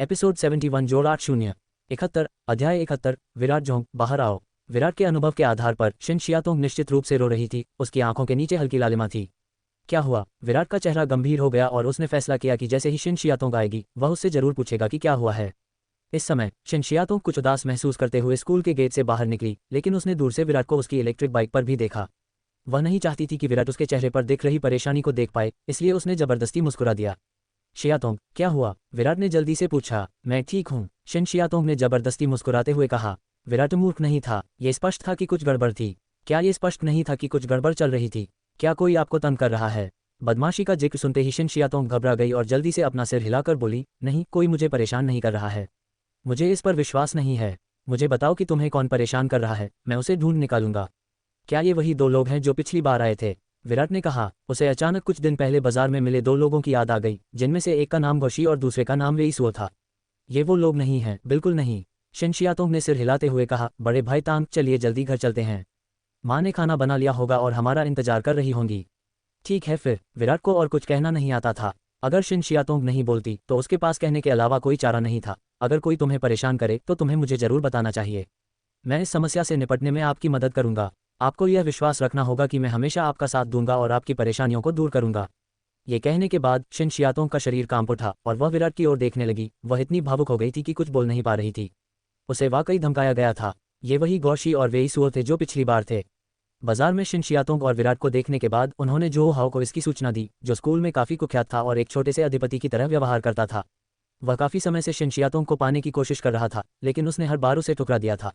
Episode 71 जोड़ 80 71 अध्याय 71 Virat Jong बाहर आओ। विराट के अनुभव के आधार पर शिन शियातोंग निश्चित रूप से रो रही थी। उसकी आंखों के नीचे हल्की लालिमा थी। क्या हुआ? विराट का चेहरा गंभीर हो गया और उसने फैसला किया कि जैसे ही शिन शियातोंग आएगी वह उससे जरूर पूछेगा कि क्या हुआ है। इस समय शिन शियातोंग कुछ उदास महसूस करते हुए स्कूल के गेट से बाहर निकली, लेकिन उसने दूर से विराट को उसकी इलेक्ट्रिक बाइक पर भी देखा। वह नहीं चाहती थी कि विराट उसके चेहरे पर दिख रही परेशानी को देख पाए, इसलिए उसने जबरदस्ती मुस्कुरा दिया। शियातोंग, क्या हुआ? विराट ने जल्दी से पूछा। मैं ठीक हूँ, शिन शियातोंग ने जबरदस्ती मुस्कुराते हुए कहा। विराट मूर्ख नहीं था, ये स्पष्ट था कि कुछ गड़बड़ थी। क्या ये स्पष्ट नहीं था कि कुछ गड़बड़ चल रही थी? क्या कोई आपको तंग कर रहा है? बदमाशी का जिक्र सुनते ही शिन शियातोंग घबरा गई और जल्दी से अपना सिर हिलाकर बोली, नहीं, कोई मुझे परेशान नहीं कर रहा है। मुझे इस पर विश्वास नहीं है। मुझे बताओ कि तुम्हें कौन परेशान कर रहा है, मैं उसे ढूंढ निकालूंगा। क्या ये वही दो लोग हैं जो पिछली बार आए थे? विराट ने कहा। उसे अचानक कुछ दिन पहले बाजार में मिले दो लोगों की याद आ गई, जिनमें से एक का नाम गोशी और दूसरे का नाम वेईसुओ था। ये वो लोग नहीं हैं, बिल्कुल नहीं, शिन शियातोंग ने सिर हिलाते हुए कहा। बड़े भाई तांग, चलिए जल्दी घर चलते हैं। माँ ने खाना बना लिया होगा और हमारा इंतजार कर रही होंगी। ठीक है फिर। विराट को और कुछ कहना नहीं आता था। अगर शिन शियातोंग नहीं बोलती तो उसके पास कहने के अलावा कोई चारा नहीं था। अगर कोई तुम्हें परेशान करे तो तुम्हें मुझे जरूर बताना चाहिए। मैं इस समस्या से निपटने में आपकी मदद करूंगा। आपको यह विश्वास रखना होगा कि मैं हमेशा आपका साथ दूंगा और आपकी परेशानियों को दूर करूंगा। ये कहने के बाद शिन शियातोंग का शरीर कांप उठा और वह विराट की ओर देखने लगी। वह इतनी भावुक हो गई थी कि कुछ बोल नहीं पा रही थी। उसे वाकई धमकाया गया था। ये वही गोशी और वेईसुओ थे जो पिछली बार थे। बाजार में शिन शियातोंग और विराट को देखने के बाद उन्होंने जो हाओ को इसकी सूचना दी, जो स्कूल में काफी कुख्यात था और एक छोटे से अधिपति की तरह व्यवहार करता था। वह काफी समय से शिन शियातोंग को पाने की कोशिश कर रहा था, लेकिन उसने हर बार उसे ठुकरा दिया था।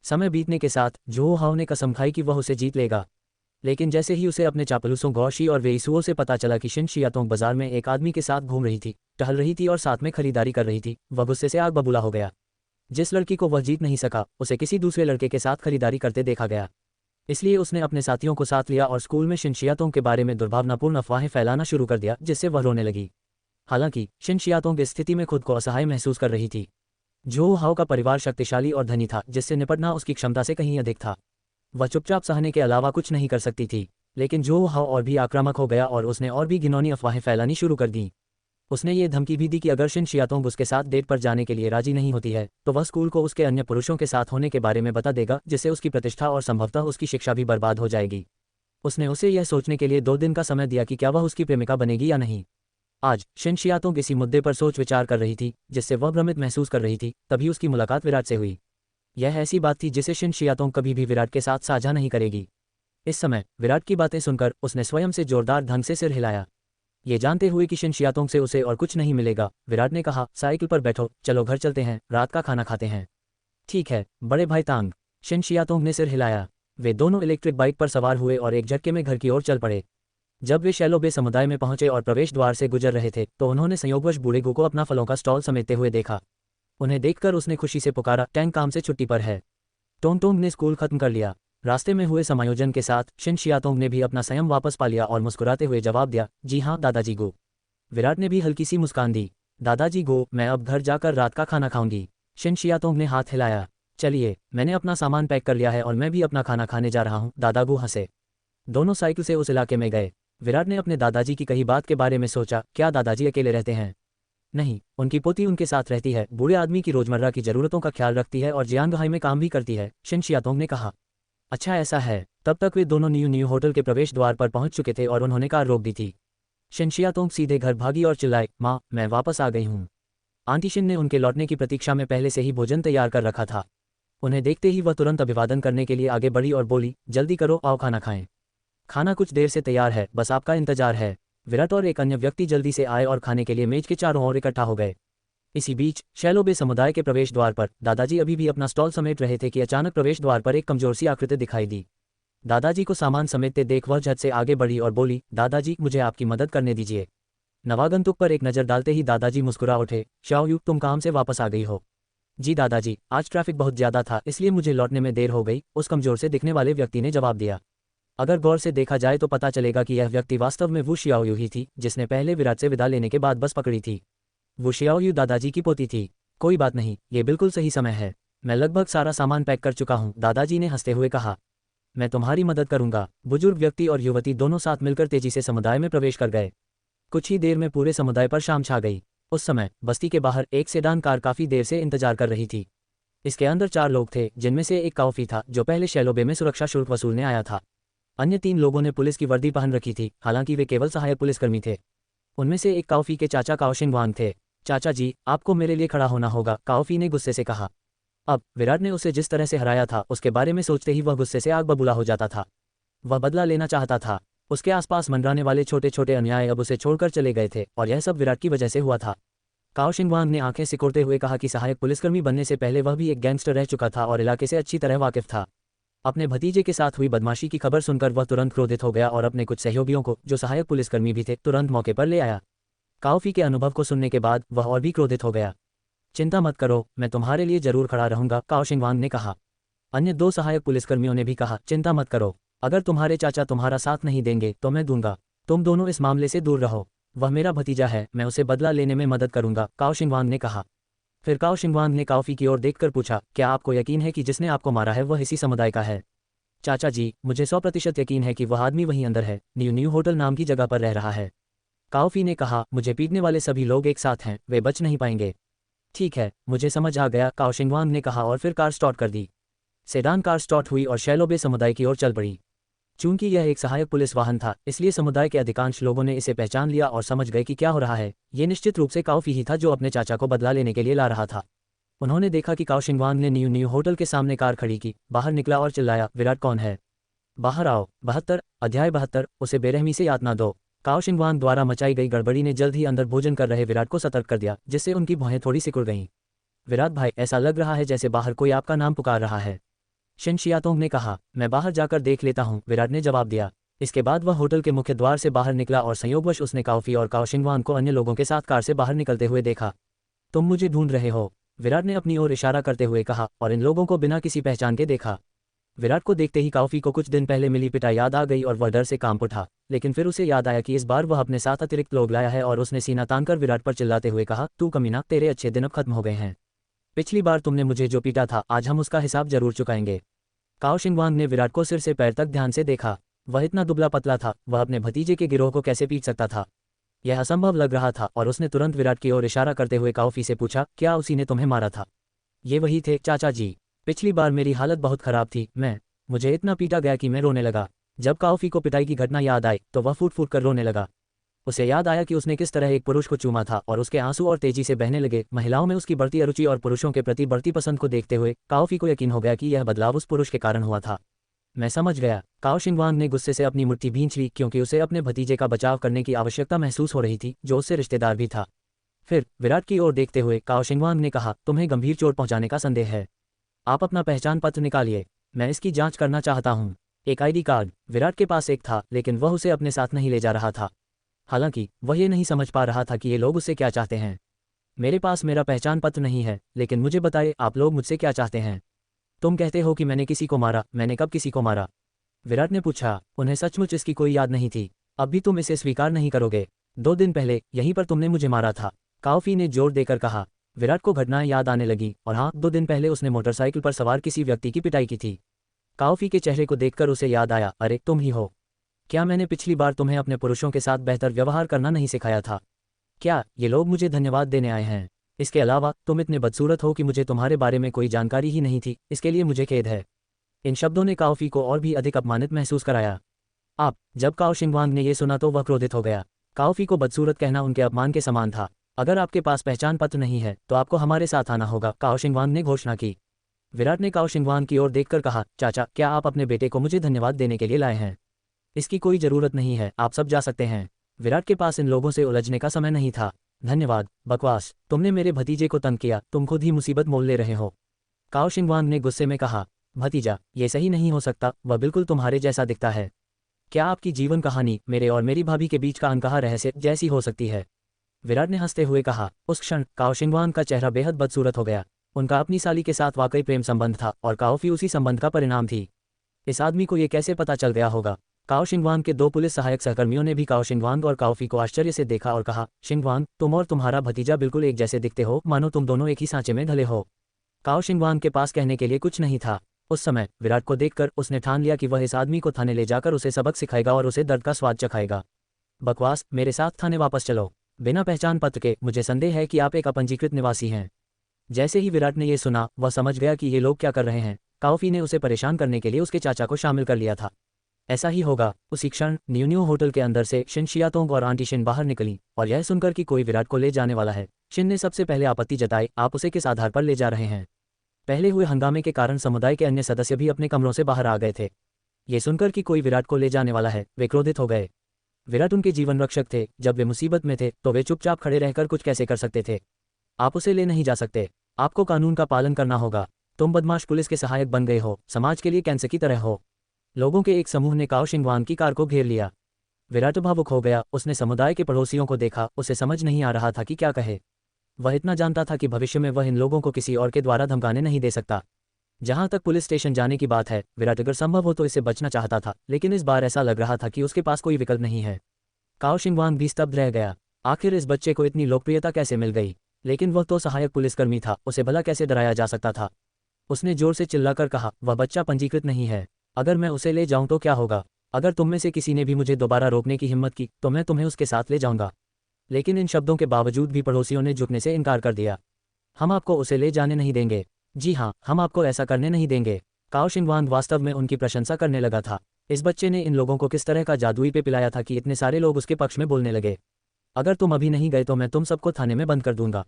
समय बीतने के साथ जो हाओ ने कसम खाई कि वह उसे जीत लेगा। लेकिन जैसे ही उसे अपने चापलूसों गोशी और वेईसुओ से पता चला कि शिन शियातोंग बाजार में एक आदमी के साथ घूम रही थी, टहल रही थी और साथ में खरीदारी कर रही थी, वह गुस्से से आग बबूला हो गया। जिस लड़की को वह जीत नहीं सका, उसे किसी दूसरे लड़के के साथ खरीदारी करते देखा गया। इसलिए उसने अपने साथियों को साथ लिया और स्कूल में शिन शियातोंग के बारे में दुर्भावनापूर्ण अफवाहें फैलाना शुरू कर दिया, जिससे वह रोने लगी। हालांकि शिन शियातोंग इस स्थिति में खुद को असहाय महसूस कर रही थी। जो हाओ का परिवार शक्तिशाली और धनी था, जिससे निपटना उसकी क्षमता से कहीं अधिक था। वह चुपचाप सहने के अलावा कुछ नहीं कर सकती थी। लेकिन जो हाओ और भी आक्रामक हो गया और उसने और भी घिनौनी अफवाहें फैलानी शुरू कर दी। उसने ये धमकी भी दी कि अगर शिन शियातोंग उसके साथ डेट पर जाने के लिए राजी नहीं होती है तो वह स्कूल को उसके अन्य पुरुषों के साथ होने के बारे में बता देगा, जिससे उसकी प्रतिष्ठा और संभवतः उसकी शिक्षा भी बर्बाद हो जाएगी। उसने उसे यह सोचने के लिए 2 दिन का समय दिया कि क्या वह उसकी प्रेमिका बनेगी या नहीं। आज शिन शियातोंग इसी मुद्दे पर सोच विचार कर रही थी, जिससे वह भ्रमित महसूस कर रही थी। तभी उसकी मुलाकात विराट से हुई। यह ऐसी बात थी जिसे शिन शियातोंग कभी भी विराट के साथ साझा नहीं करेगी। इस समय विराट की बातें सुनकर उसने स्वयं से जोरदार ढंग से सिर हिलाया। ये जानते हुए कि शिन शियातोंग से उसे और कुछ नहीं मिलेगा, विराट ने कहा, साइकिल पर बैठो, चलो घर चलते हैं, रात का खाना खाते हैं। ठीक है बड़े भाई तांग, शिन शियातोंग ने सिर हिलाया। वे दोनों इलेक्ट्रिक बाइक पर सवार हुए और एक झटके में घर की ओर चल पड़े। जब वे शैलो बे समुदाय में पहुंचे और प्रवेश द्वार से गुजर रहे थे तो उन्होंने संयोगवश बूढ़े गू को अपना फलों का स्टॉल समेटते हुए देखा। उन्हें देखकर उसने खुशी से पुकारा, टैंग काम से छुट्टी पर है। टोंग ने स्कूल खत्म कर लिया। रास्ते में हुए समायोजन के साथ शिन शियातोंग ने भी अपना संयम वापस पा लिया और मुस्कुराते हुए जवाब दिया, जी हाँ दादाजी गो। विराट ने भी हल्की सी मुस्कान दी। दादाजी गो, मैं अब घर जाकर रात का खाना खाऊंगी। शिन शियातोंग ने हाथ हिलाया। चलिए, मैंने अपना सामान पैक कर लिया है और मैं भी अपना खाना खाने जा रहा हूँ, दादागू हंसे। दोनों साइकिल से उस इलाके में गए। विराट ने अपने दादाजी की कही बात के बारे में सोचा, क्या दादाजी अकेले रहते हैं? नहीं, उनकी पोती उनके साथ रहती है। बूढ़े आदमी की रोजमर्रा की जरूरतों का ख्याल रखती है और जियांगहाई में काम भी करती है, शिन शियातोंग ने कहा। अच्छा ऐसा है। तब तक वे दोनों न्यू होटल के प्रवेश द्वार पर पहुंच चुके थे और उन्होंने कार रोक दी थी। शिन शियातोंग सीधे घर भागी और चिल्लाए, माँ, मैं वापस आ गई हूँ। आंटी शिन ने उनके लौटने की प्रतीक्षा में पहले से ही भोजन तैयार कर रखा था। उन्हें देखते ही वह तुरंत अभिवादन करने के लिए आगे बढ़ी और बोली, जल्दी करो, आओ खाना खाएं। खाना कुछ देर से तैयार है, बस आपका इंतजार है। विराट और एक अन्य व्यक्ति जल्दी से आए और खाने के लिए मेज के चारों ओर इकट्ठा हो गए। इसी बीच शैलो बे समुदाय के प्रवेश द्वार पर दादाजी अभी भी अपना स्टॉल समेट रहे थे कि अचानक प्रवेश द्वार पर एक कमजोर सी आकृति दिखाई दी। दादाजी को सामान समेटते देख वह झट से आगे बढ़ी और बोली, दादाजी, मुझे आपकी मदद करने दीजिए। नवागंतुक पर एक नज़र डालते ही दादाजी मुस्कुरा उठे, शाओयू, तुम काम से वापस आ गई हो? जी दादाजी, आज ट्रैफिक बहुत ज्यादा था, इसलिए मुझे लौटने में देर हो गई, उस कमजोर से दिखने वाले व्यक्ति ने जवाब दिया। अगर गौर से देखा जाए तो पता चलेगा कि यह व्यक्ति वास्तव में वू शियाओयू ही थी, जिसने पहले विराट से विदा लेने के बाद बस पकड़ी थी। वू शियाओयू दादाजी की पोती थी। कोई बात नहीं, ये बिल्कुल सही समय है। मैं लगभग सारा सामान पैक कर चुका हूँ, दादाजी ने हंसते हुए कहा। मैं तुम्हारी मदद करूंगा। बुजुर्ग व्यक्ति और युवती दोनों साथ मिलकर तेजी से समुदाय में प्रवेश कर गए। कुछ ही देर में पूरे समुदाय पर शाम छा गई। उस समय बस्ती के बाहर एक सेडान कार काफी देर से इंतजार कर रही थी। इसके अंदर 4 लोग थे, जिनमें से एक काओफी था जो पहले शैलोबे में सुरक्षा शुल्क वसूलने आया था। अन्य 3 लोगों ने पुलिस की वर्दी पहन रखी थी, हालांकि वे केवल सहायक पुलिसकर्मी थे। उनमें से एक काओफी के चाचा काओ शिंगवांग थे। चाचा जी, आपको मेरे लिए खड़ा होना होगा, काओफी ने गुस्से से कहा। अब विराट ने उसे जिस तरह से हराया था उसके बारे में सोचते ही वह गुस्से से आग बबूला हो जाता था। वह बदला लेना चाहता था। उसके आसपास मंडराने वाले छोटे छोटे अन्याय अब उसे छोड़कर चले गए थे और यह सब विराट की वजह से हुआ था। काओ शिंगवांग ने आंखें सिकोड़ते हुए कहा कि सहायक पुलिसकर्मी बनने से पहले वह भी एक गैंगस्टर रह चुका था और इलाके से अच्छी तरह वाकिफ था। अपने भतीजे के साथ हुई बदमाशी की खबर सुनकर वह तुरंत क्रोधित हो गया और अपने कुछ सहयोगियों को, जो सहायक पुलिसकर्मी भी थे, तुरंत मौके पर ले आया। काओफी के अनुभव को सुनने के बाद वह और भी क्रोधित हो गया। चिंता मत करो, मैं तुम्हारे लिए जरूर खड़ा रहूंगा, काओ शिंगवांग ने कहा। अन्य 2 सहायक पुलिसकर्मियों ने भी कहा, चिंता मत करो, अगर तुम्हारे चाचा तुम्हारा साथ नहीं देंगे तो मैं दूंगा। तुम दोनों इस मामले से दूर रहो। वह मेरा भतीजा है, मैं उसे बदला लेने में मदद करूंगा, काओ शिंगवांग ने कहा। फिर काओ शिंगवांग ने काओफी की ओर देखकर पूछा, क्या आपको यकीन है कि जिसने आपको मारा है वह इसी समुदाय का है? चाचा जी, मुझे 100% यकीन है कि वह आदमी वहीं अंदर है, न्यू होटल नाम की जगह पर रह रहा है। काओफी ने कहा, मुझे पीटने वाले सभी लोग एक साथ हैं, वे बच नहीं पाएंगे। ठीक है, मुझे समझ आ गया, काओ शिंगवांग ने कहा और फिर कार स्टार्ट कर दी। सेडान कार स्टार्ट हुई और शैलोबे समुदाय की ओर चल पड़ी। चूंकि यह एक सहायक पुलिस वाहन था, इसलिए समुदाय के अधिकांश लोगों ने इसे पहचान लिया और समझ गए कि क्या हो रहा है। ये निश्चित रूप से काओफी ही था जो अपने चाचा को बदला लेने के लिए ला रहा था। उन्होंने देखा कि काओ शिंगवांग ने न्यू होटल के सामने कार खड़ी की, बाहर निकला और चिल्लाया, विराट कौन है? बाहर आओ। 72 अध्याय 72 उसे बेरहमी से यातना दो। काओ शिंगवांग द्वारा मचाई गई गड़बड़ी ने जल्द ही अंदर भोजन कर रहे विराट को सतर्क कर दिया, जिससे उनकी भौहें थोड़ी सिकुड़ गईं। विराट भाई, ऐसा लग रहा है जैसे बाहर कोई आपका नाम पुकार रहा है, शिन शियातोंग ने कहा। मैं बाहर जाकर देख लेता हूँ, विराट ने जवाब दिया। इसके बाद वह होटल के मुख्य द्वार से बाहर निकला और संयोगवश उसने काओफी और काओ शिंगवांग को अन्य लोगों के साथ कार से बाहर निकलते हुए देखा। तुम मुझे ढूंढ रहे हो? विराट ने अपनी ओर इशारा करते हुए कहा और इन लोगों को बिना किसी पहचान के देखा। विराट को देखते ही काओफी को कुछ दिन पहले मिली पिटाई याद आ गई और वह डर से कांप उठा, लेकिन फिर उसे याद आया कि इस बार वह अपने साथ अतिरिक्त लोग लाया है और उसने सीना तानकर विराट पर चिल्लाते हुए कहा, तू कमीना, तेरे अच्छे दिन अब खत्म हो गए हैं। पिछली बार तुमने मुझे जो पीटा था, आज हम उसका हिसाब जरूर चुकाएंगे। काओ शिंगवांग ने विराट को सिर से पैर तक ध्यान से देखा। वह इतना दुबला पतला था, वह अपने भतीजे के गिरोह को कैसे पीट सकता था? यह असंभव लग रहा था और उसने तुरंत विराट की ओर इशारा करते हुए काओफी से पूछा, क्या उसी ने तुम्हें मारा था? ये वही थे चाचा जी। पिछली बार मेरी हालत बहुत खराब थी, मुझे इतना पीटा गया कि मैं रोने लगा। जब काओफी को पिटाई की घटना याद आई तो वह फूट फूट कर रोने लगा। उसे याद आया कि उसने किस तरह एक पुरुष को चूमा था और उसके आंसू और तेजी से बहने लगे। महिलाओं में उसकी बढ़ती अरुचि और पुरुषों के प्रति बढ़ती पसंद को देखते हुए काओफी को यकीन हो गया कि यह बदलाव उस पुरुष के कारण हुआ था। मैं समझ गया। काओ शिंगवांग ने गुस्से से अपनी मुट्ठी भींच ली, क्योंकि उसे अपने भतीजे का बचाव करने की आवश्यकता महसूस हो रही थी, जो उससे रिश्तेदार भी था। फिर विराट की ओर देखते हुए काओ शिंगवांग ने कहा, तुम्हें गंभीर चोट पहुंचाने का संदेह है। आप अपना पहचान पत्र निकालिए, मैं इसकी जांच करना चाहता हूँ। एक आईडी कार्ड। विराट के पास एक था, लेकिन वह उसे अपने साथ नहीं ले जा रहा था। हालांकि वह ये नहीं समझ पा रहा था कि ये लोग उससे क्या चाहते हैं। मेरे पास मेरा पहचान पत्र नहीं है, लेकिन मुझे बताइए आप लोग मुझसे क्या चाहते हैं? तुम कहते हो कि मैंने किसी को मारा, मैंने कब किसी को मारा? विराट ने पूछा। उन्हें सचमुच इसकी कोई याद नहीं थी। अब भी तुम इसे स्वीकार नहीं करोगे? 2 दिन पहले यहीं पर तुमने मुझे मारा था, काओफी ने जोर देकर कहा। विराट को घटनाएं याद आने लगी और हाँ, 2 दिन पहले उसने मोटरसाइकिल पर सवार किसी व्यक्ति की पिटाई की थी। काओफी के चेहरे को देखकर उसे याद आया, अरे तुम ही हो। क्या मैंने पिछली बार तुम्हें अपने पुरुषों के साथ बेहतर व्यवहार करना नहीं सिखाया था? क्या ये लोग मुझे धन्यवाद देने आए हैं? इसके अलावा तुम इतने बदसूरत हो कि मुझे तुम्हारे बारे में कोई जानकारी ही नहीं थी, इसके लिए मुझे खेद है। इन शब्दों ने काओफी को और भी अधिक अपमानित महसूस कराया। आप। जब काओ शिंगवांग ने यह सुना तो वह क्रोधित हो गया। काओफी को बदसूरत कहना उनके अपमान के समान था। अगर आपके पास पहचान पत्र नहीं है तो आपको हमारे साथ आना होगा, काओ शिंगवांग ने घोषणा की। विराट ने काओ शिंगवांग की ओर देखकर कहा, चाचा, क्या आप अपने बेटे को मुझे धन्यवाद देने के लिए लाए हैं? इसकी कोई जरूरत नहीं है, आप सब जा सकते हैं। विराट के पास इन लोगों से उलझने का समय नहीं था। धन्यवाद, बकवास, तुमने मेरे भतीजे को तंग किया, तुम खुद ही मुसीबत मोल ले रहे हो, काओ शिंगवांग ने गुस्से में कहा। भतीजा, ये सही नहीं हो सकता, वह बिल्कुल तुम्हारे जैसा दिखता है। क्या आपकी जीवन कहानी मेरे और मेरी भाभी के बीच का अनकहा रहस्य जैसी हो सकती है? विराट ने हंसते हुए कहा। उस क्षण काओ शिंगवांग का चेहरा बेहद बदसूरत हो गया। उनका अपनी साली के साथ वाकई प्रेम संबंध था और काओफी उसी संबंध का परिणाम थी। इस आदमी को ये कैसे पता चल गया होगा? काओ शिंगवांग के 2 पुलिस सहायक सहकर्मियों ने भी काओ शिंगवांग और काओफी को आश्चर्य से देखा और कहा, शिंगवांग, तुम और तुम्हारा भतीजा बिल्कुल एक जैसे दिखते हो, मानो तुम दोनों एक ही सांचे में ढले हो। काओ शिंगवांग के पास कहने के लिए कुछ नहीं था। उस समय विराट को देखकर उसने ठान लिया कि वह इस आदमी को थाने ले जाकर उसे सबक सिखाएगा और उसे दर्द का स्वाद चखाएगा। बकवास, मेरे साथ थाने वापस चलो। बिना पहचान पत्र के मुझे संदेह है कि आप एक अपंजीकृत निवासी हैं। जैसे ही विराट ने ये सुना, वह समझ गया कि ये लोग क्या कर रहे हैं। काओफी ने उसे परेशान करने के लिए उसके चाचा को शामिल कर लिया था। ऐसा ही होगा। उसी क्षण न्यू होटल के अंदर से शिन शियातोंग और आंटी शिन बाहर निकली और यह सुनकर कि कोई विराट को ले जाने वाला है, शिन ने सबसे पहले आपत्ति जताई। आप उसे किस आधार पर ले जा रहे हैं? पहले हुए हंगामे के कारण समुदाय के अन्य सदस्य भी अपने कमरों से बाहर आ गए थे। ये सुनकर कि कोई विराट को ले जाने वाला है, वे क्रोधित हो गए। विराट उनके जीवन रक्षक थे। जब वे मुसीबत में थे तो वे चुपचाप खड़े रहकर कुछ कैसे कर सकते थे? आप उसे ले नहीं जा सकते। आपको कानून का पालन करना होगा। तुम बदमाश पुलिस के सहायक बन गए हो, समाज के लिए कैंसर की तरह हो। लोगों के एक समूह ने काओ शिंगवान की कार को घेर लिया। विराट भावुक हो गया। उसने समुदाय के पड़ोसियों को देखा। उसे समझ नहीं आ रहा था कि क्या कहे। वह इतना जानता था कि भविष्य में वह इन लोगों को किसी और के द्वारा धमकाने नहीं दे सकता। जहां तक पुलिस स्टेशन जाने की बात है, विराट अगर संभव हो तो इससे बचना चाहता था, लेकिन इस बार ऐसा लग रहा था कि उसके पास कोई विकल्प नहीं है। काओ शिंगवान भी स्तब्ध रह गया। आखिर इस बच्चे को इतनी लोकप्रियता कैसे मिल गई? लेकिन वह तो सहायक पुलिसकर्मी था, उसे भला कैसे डराया जा सकता था? उसने जोर से चिल्लाकर कहा, वह बच्चा पंजीकृत नहीं है। अगर मैं उसे ले जाऊं तो क्या होगा? अगर तुम में से किसी ने भी मुझे दोबारा रोकने की हिम्मत की तो मैं तुम्हें उसके साथ ले जाऊंगा। लेकिन इन शब्दों के बावजूद भी पड़ोसियों ने झुकने से इनकार कर दिया। हम आपको उसे ले जाने नहीं देंगे। जी हाँ, हम आपको ऐसा करने नहीं देंगे। काओ शिंगवान वास्तव में उनकी प्रशंसा करने लगा था। इस बच्चे ने इन लोगों को किस तरह का जादुई पे पिलाया था कि इतने सारे लोग उसके पक्ष में बोलने लगे। अगर तुम अभी नहीं गए तो मैं तुम सबको थाने में बंद कर दूंगा।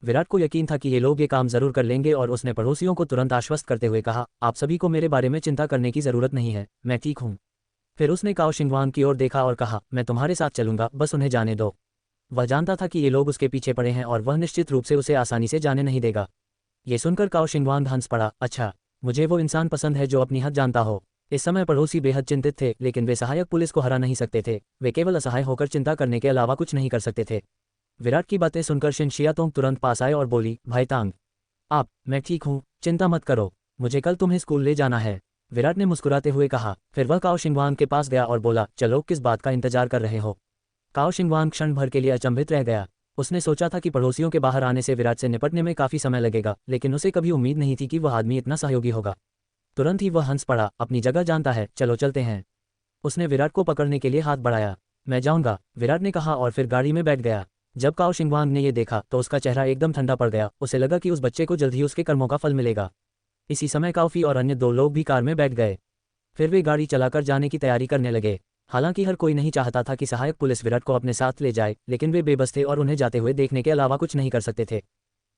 विराट को यकीन था कि ये लोग ये काम जरूर कर लेंगे और उसने पड़ोसियों को तुरंत आश्वस्त करते हुए कहा, आप सभी को मेरे बारे में चिंता करने की जरूरत नहीं है, मैं ठीक हूँ। फिर उसने काओ शिंगवान की ओर देखा और कहा, मैं तुम्हारे साथ चलूंगा, बस उन्हें जाने दो। वह जानता था कि ये लोग उसके पीछे पड़े हैं और वह निश्चित रूप से उसे आसानी से जाने नहीं देगा। ये सुनकर काओ शिंगवान हंस पड़ा। अच्छा, मुझे वो इंसान पसंद है जो अपनी हद जानता हो। इस समय पड़ोसी बेहद चिंतित थे, लेकिन वे सहायक पुलिस को हरा नहीं सकते थे। वे केवल असहाय होकर चिंता करने के अलावा कुछ नहीं कर सकते थे। विराट की बातें सुनकर शिन शियातोंग तुरंत पास आए और बोली, भाई तांग, मैं ठीक हूँ, चिंता मत करो, मुझे कल तुम्हें स्कूल ले जाना है। विराट ने मुस्कुराते हुए कहा। फिर वह काओ शिंगवान के पास गया और बोला, चलो, किस बात का इंतजार कर रहे हो? काओ शिंगवान क्षण भर के लिए अचंभित रह गया। उसने सोचा था कि पड़ोसियों के बाहर आने से विराट से निपटने में काफी समय लगेगा, लेकिन उसे कभी उम्मीद नहीं थी कि वह आदमी इतना सहयोगी होगा। तुरंत ही वह हंस पड़ा। अपनी जगह जानता है, चलो चलते हैं। उसने विराट को पकड़ने के लिए हाथ बढ़ाया। मैं जाऊंगा, विराट ने कहा और फिर गाड़ी में बैठ गया। जब काओ शिंगवान ने ये देखा तो उसका चेहरा एकदम ठंडा पड़ गया। उसे लगा कि उस बच्चे को जल्द ही उसके कर्मों का फल मिलेगा। इसी समय काओफी और अन्य 2 लोग भी कार में बैठ गए। फिर वे गाड़ी चलाकर जाने की तैयारी करने लगे। हालांकि हर कोई नहीं चाहता था कि सहायक पुलिस विराट को अपने साथ ले जाए, लेकिन वे बेबस थे और उन्हें जाते हुए देखने के अलावा कुछ नहीं कर सकते थे।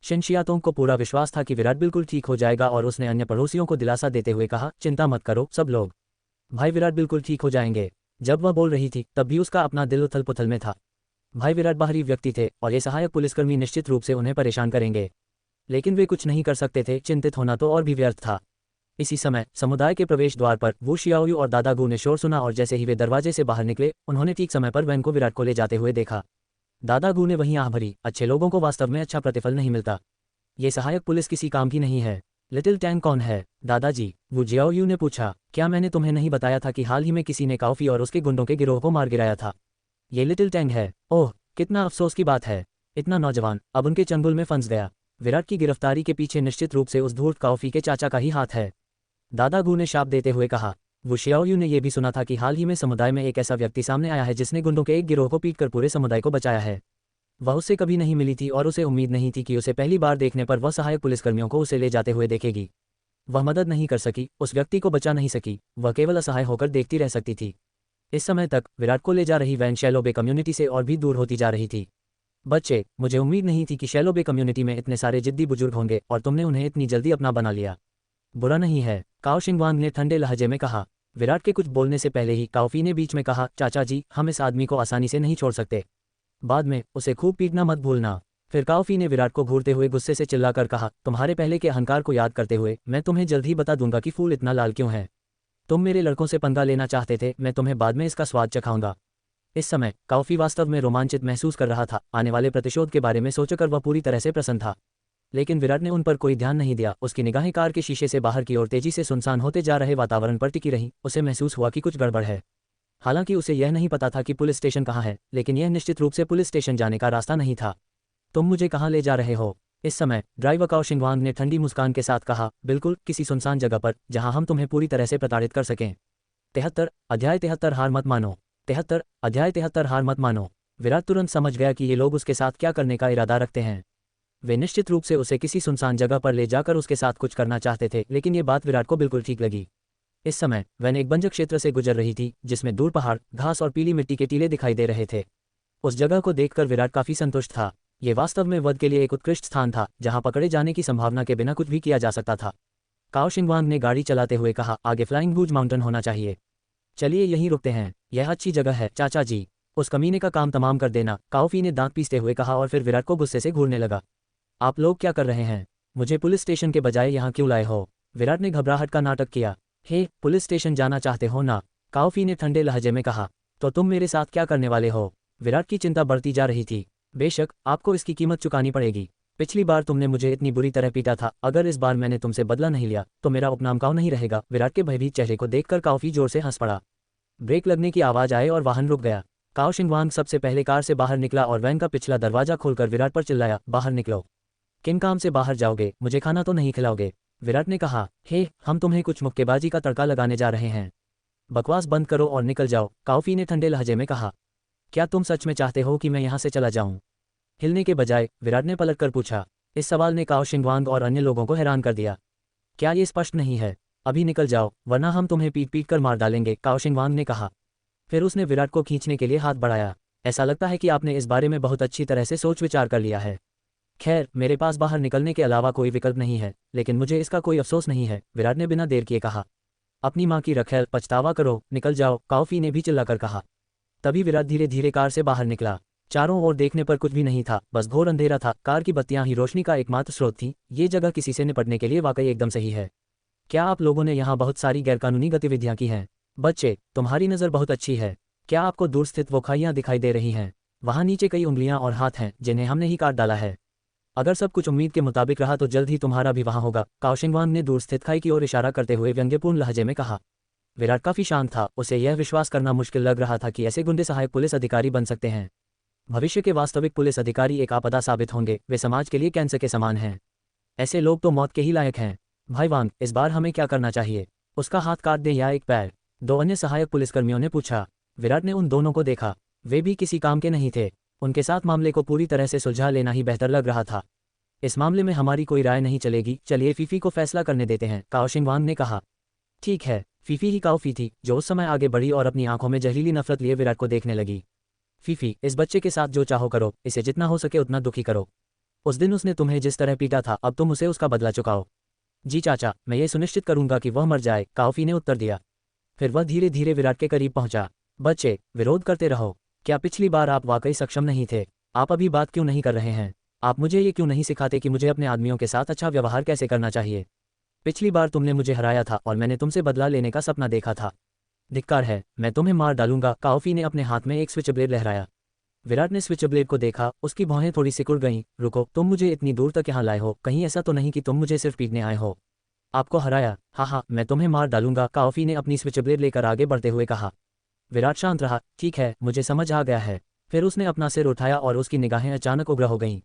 शिन शियातोंग को पूरा विश्वास था कि विराट बिल्कुल ठीक हो जाएगा और उसने अन्य पड़ोसियों को दिलासा देते हुए कहा, चिंता मत करो सब लोग, भाई विराट बिल्कुल ठीक हो जाएंगे। जब वह बोल रही थी तब भी उसका अपना दिल उथल पुथल में था। भाई विराट बाहरी व्यक्ति थे और ये सहायक पुलिसकर्मी निश्चित रूप से उन्हें परेशान करेंगे, लेकिन वे कुछ नहीं कर सकते थे। चिंतित होना तो और भी व्यर्थ था। इसी समय समुदाय के प्रवेश द्वार पर वू शियाओयू और दादा गू ने शोर सुना और जैसे ही वे दरवाजे से बाहर निकले, उन्होंने ठीक समय पर वैन को विराट को ले जाते हुए देखा। दादा गू ने वहीं आह भरी। अच्छे लोगों को वास्तव में अच्छा प्रतिफल नहीं मिलता। ये सहायक पुलिस किसी काम की नहीं है। लिटिल टैंग कौन है दादाजी? वू जियाओयू ने पूछा। क्या मैंने तुम्हें नहीं बताया था कि हाल ही में किसी ने काओफी और उसके गुंडों के गिरोह को मार गिराया था? ये लिटिल टैंग है। ओह, कितना अफसोस की बात है। इतना नौजवान अब उनके चंगुल में फंस गया। विराट की गिरफ्तारी के पीछे निश्चित रूप से उस धूर्त काओफी के चाचा का ही हाथ है, दादा गू ने शाप देते हुए कहा। वू शियाओयू ने यह भी सुना था कि हाल ही में समुदाय में एक ऐसा व्यक्ति सामने आया है जिसने गुंडों के एक गिरोह को पीटकर पूरे समुदाय को बचाया है। वह उससे कभी नहीं मिली थी और उसे उम्मीद नहीं थी कि उसे पहली बार देखने पर वह सहायक पुलिसकर्मियों को उसे ले जाते हुए देखेगी। वह मदद नहीं कर सकी, उस व्यक्ति को बचा नहीं सकी, वह केवल असहाय होकर देखती रह सकती थी। इस समय तक विराट को ले जा रही वैन शैलो बे कम्युनिटी से और भी दूर होती जा रही थी। बच्चे, मुझे उम्मीद नहीं थी कि शैलो बे कम्युनिटी में इतने सारे जिद्दी बुजुर्ग होंगे और तुमने उन्हें इतनी जल्दी अपना बना लिया। बुरा नहीं है, काओ शिंगवान ने ठंडे लहजे में कहा। विराट के कुछ बोलने से पहले ही काओफी ने बीच में कहा, चाचा जी, हम इस आदमी को आसानी से नहीं छोड़ सकते। बाद में उसे खूब पीटना मत भूलना। फिर काओफी ने विराट को घूरते हुए गुस्से से चिल्लाकर कहा, तुम्हारे पहले के अहंकार को याद करते हुए मैं तुम्हें जल्द ही बता दूंगा कि फूल इतना लाल क्यों है। तुम मेरे लड़कों से पंगा लेना चाहते थे, मैं तुम्हें बाद में इसका स्वाद चखाऊंगा। इस समय काओफी वास्तव में रोमांचित महसूस कर रहा था। आने वाले प्रतिशोध के बारे में सोचकर वह पूरी तरह से प्रसन्न था। लेकिन विराट ने उन पर कोई ध्यान नहीं दिया। उसकी निगाहें कार के शीशे से बाहर की ओर तेजी से सुनसान होते जा रहे वातावरण पर टिकी रहीं। उसे महसूस हुआ कि कुछ गड़बड़ है। हालांकि उसे यह नहीं पता था कि पुलिस स्टेशन कहाँ है, लेकिन यह निश्चित रूप से पुलिस स्टेशन जाने का रास्ता नहीं था। तुम मुझे कहाँ ले जा रहे हो? इस समय ड्राइवर काओ शिंगवांग ने ठंडी मुस्कान के साथ कहा, बिल्कुल, किसी सुनसान जगह पर जहां हम तुम्हें पूरी तरह से प्रताड़ित कर सकें। 73 अध्याय 73 हार मत मानो। 73 अध्याय 73 हार मत मानो। विराट तुरंत समझ गया कि ये लोग उसके साथ क्या करने का इरादा रखते हैं। वे निश्चित रूप से उसे किसी सुनसान जगह पर ले जाकर उसके साथ कुछ करना चाहते थे, लेकिन ये बात विराट को बिल्कुल ठीक लगी। इस समय वैन एक बंजर क्षेत्र से गुजर रही थी जिसमें दूर पहाड़, घास और पीली मिट्टी के टीले दिखाई दे रहे थे। उस जगह को देखकर विराट काफी संतुष्ट था। ये वास्तव में वध के लिए एक उत्कृष्ट स्थान था जहां पकड़े जाने की संभावना के बिना कुछ भी किया जा सकता था। काओ शिंगवांग ने गाड़ी चलाते हुए कहा, आगे फ्लाइंग बूज माउंटेन होना चाहिए। चलिए यहीं रुकते हैं, यह अच्छी जगह है चाचा जी। उस कमीने का काम तमाम कर देना, काओफी ने दांत पीसते हुए कहा और फिर विराट को गुस्से से घूरने लगा। आप लोग क्या कर रहे हैं? मुझे पुलिस स्टेशन के बजाय यहाँ क्यों लाए हो? विराट ने घबराहट का नाटक किया। हे, पुलिस स्टेशन जाना चाहते हो ना? काओफी ने ठंडे लहजे में कहा। तो तुम मेरे साथ क्या करने वाले हो? विराट की चिंता बढ़ती जा रही थी। बेशक, आपको इसकी कीमत चुकानी पड़ेगी। पिछली बार तुमने मुझे इतनी बुरी तरह पीटा था, अगर इस बार मैंने तुमसे बदला नहीं लिया तो मेरा उपनाम काओ नहीं रहेगा। विराट के भयभीत चेहरे को देखकर काओफी जोर से हंस पड़ा। ब्रेक लगने की आवाज आए और वाहन रुक गया। काओ शिंगवांग सबसे पहले कार से बाहर निकला और वैन का पिछला दरवाजा खोलकर विराट पर चिल्लाया, बाहर निकलो। किन काम से बाहर जाओगे? मुझे खाना तो नहीं खिलाओगे? विराट ने कहा। हे, हम तुम्हें कुछ मुक्केबाजी का तड़का लगाने जा रहे हैं। बकवास बंद करो और निकल जाओ, काओफी ने ठंडे लहजे में कहा। क्या तुम सच में चाहते हो कि मैं यहाँ से चला जाऊँ? हिलने के बजाय विराट ने पलटकर पूछा। इस सवाल ने काओ शिंगवांग और अन्य लोगों को हैरान कर दिया। क्या ये स्पष्ट नहीं है? अभी निकल जाओ वरना हम तुम्हें पीट पीट कर मार डालेंगे, काओ शिंगवांग ने कहा। फिर उसने विराट को खींचने के लिए हाथ बढ़ाया। ऐसा लगता है कि आपने इस बारे में बहुत अच्छी तरह से सोच विचार कर लिया है। खैर, मेरे पास बाहर निकलने के अलावा कोई विकल्प नहीं है, लेकिन मुझे इसका कोई अफसोस नहीं है, विराट ने बिना देर किए कहा। अपनी माँ की रखेल, पछतावा करो, निकल जाओ, काओफी ने भी चिल्लाकर कहा। तभी विराट धीरे धीरे कार से बाहर निकला। चारों ओर देखने पर कुछ भी नहीं था, बस घोर अंधेरा था। कार की बत्तियां ही रोशनी का एकमात्र स्रोत थी। ये जगह किसी से निपटने के लिए वाकई एकदम सही है। क्या आप लोगों ने यहाँ बहुत सारी गैरकानूनी गतिविधियां की हैं? बच्चे, तुम्हारी नज़र बहुत अच्छी है। क्या आपको दूर स्थित वो खाइयाँ दिखाई दे रही हैं? वहाँ नीचे कई उंगलियां और हाथ हैं जिन्हें हमने ही काट डाला है। अगर सब कुछ उम्मीद के मुताबिक रहा तो जल्द ही तुम्हारा भी वहाँ होगा, काओ शिंगवांग ने दूर स्थित खाई की ओर इशारा करते हुए व्यंग्यपूर्ण लहजे में कहा। विराट काफी शांत था। उसे यह विश्वास करना मुश्किल लग रहा था कि ऐसे गुंडे सहायक पुलिस अधिकारी बन सकते हैं। भविष्य के वास्तविक पुलिस अधिकारी एक आपदा साबित होंगे। वे समाज के लिए कैंसर के समान हैं। ऐसे लोग तो मौत के ही लायक हैं। भाई वांग, इस बार हमें क्या करना चाहिए? उसका हाथ काट दें या एक पैर? दो अन्य सहायक पुलिसकर्मियों ने पूछा। विराट ने उन दोनों को देखा। वे भी किसी काम के नहीं थे। उनके साथ मामले को पूरी तरह से सुलझा लेना ही बेहतर लग रहा था। इस मामले में हमारी कोई राय नहीं चलेगी, चलिए फीफी को फैसला करने देते हैं, काओ शिंगवांग ने कहा। ठीक है। फीफी ही काओफी थी जो उस समय आगे बढ़ी और अपनी आंखों में जहरीली नफरत लिए विराट को देखने लगी। फीफी, इस बच्चे के साथ जो चाहो करो, इसे जितना हो सके उतना दुखी करो। उस दिन उसने तुम्हें जिस तरह पीटा था, अब तुम उसे उसका बदला चुकाओ। जी चाचा, मैं ये सुनिश्चित करूंगा कि वह मर जाए, काओफी ने उत्तर दिया। फिर वह धीरे धीरे विराट के करीब पहुंचा। बच्चे, विरोध करते रहो। क्या पिछली बार आप वाकई सक्षम नहीं थे? आप अभी बात क्यों नहीं कर रहे हैं? आप मुझे ये क्यों नहीं सिखाते कि मुझे अपने आदमियों के साथ अच्छा व्यवहार कैसे करना चाहिए? पिछली बार तुमने मुझे हराया था और मैंने तुमसे बदला लेने का सपना देखा था। धिक्कार है, मैं तुम्हें मार डालूंगा, काओफी ने अपने हाथ में एक स्विच ब्लेड लहराया। विराट ने स्विच ब्लेड को देखा, उसकी भौहें थोड़ी सिकुड़ गईं। रुको, तुम मुझे इतनी दूर तक यहाँ लाए हो, कहीं ऐसा तो नहीं कि तुम मुझे सिर्फ पीटने आए हो? आपको हराया? हाँ, मैं तुम्हें मार डालूंगा, काओफी ने अपनी स्विच ब्लेड लेकर आगे बढ़ते हुए कहा। विराट शांत रहा। ठीक है, मुझे समझ आ गया है। फिर उसने अपना सिर उठाया और उसकी निगाहें अचानक उग्र हो गईं।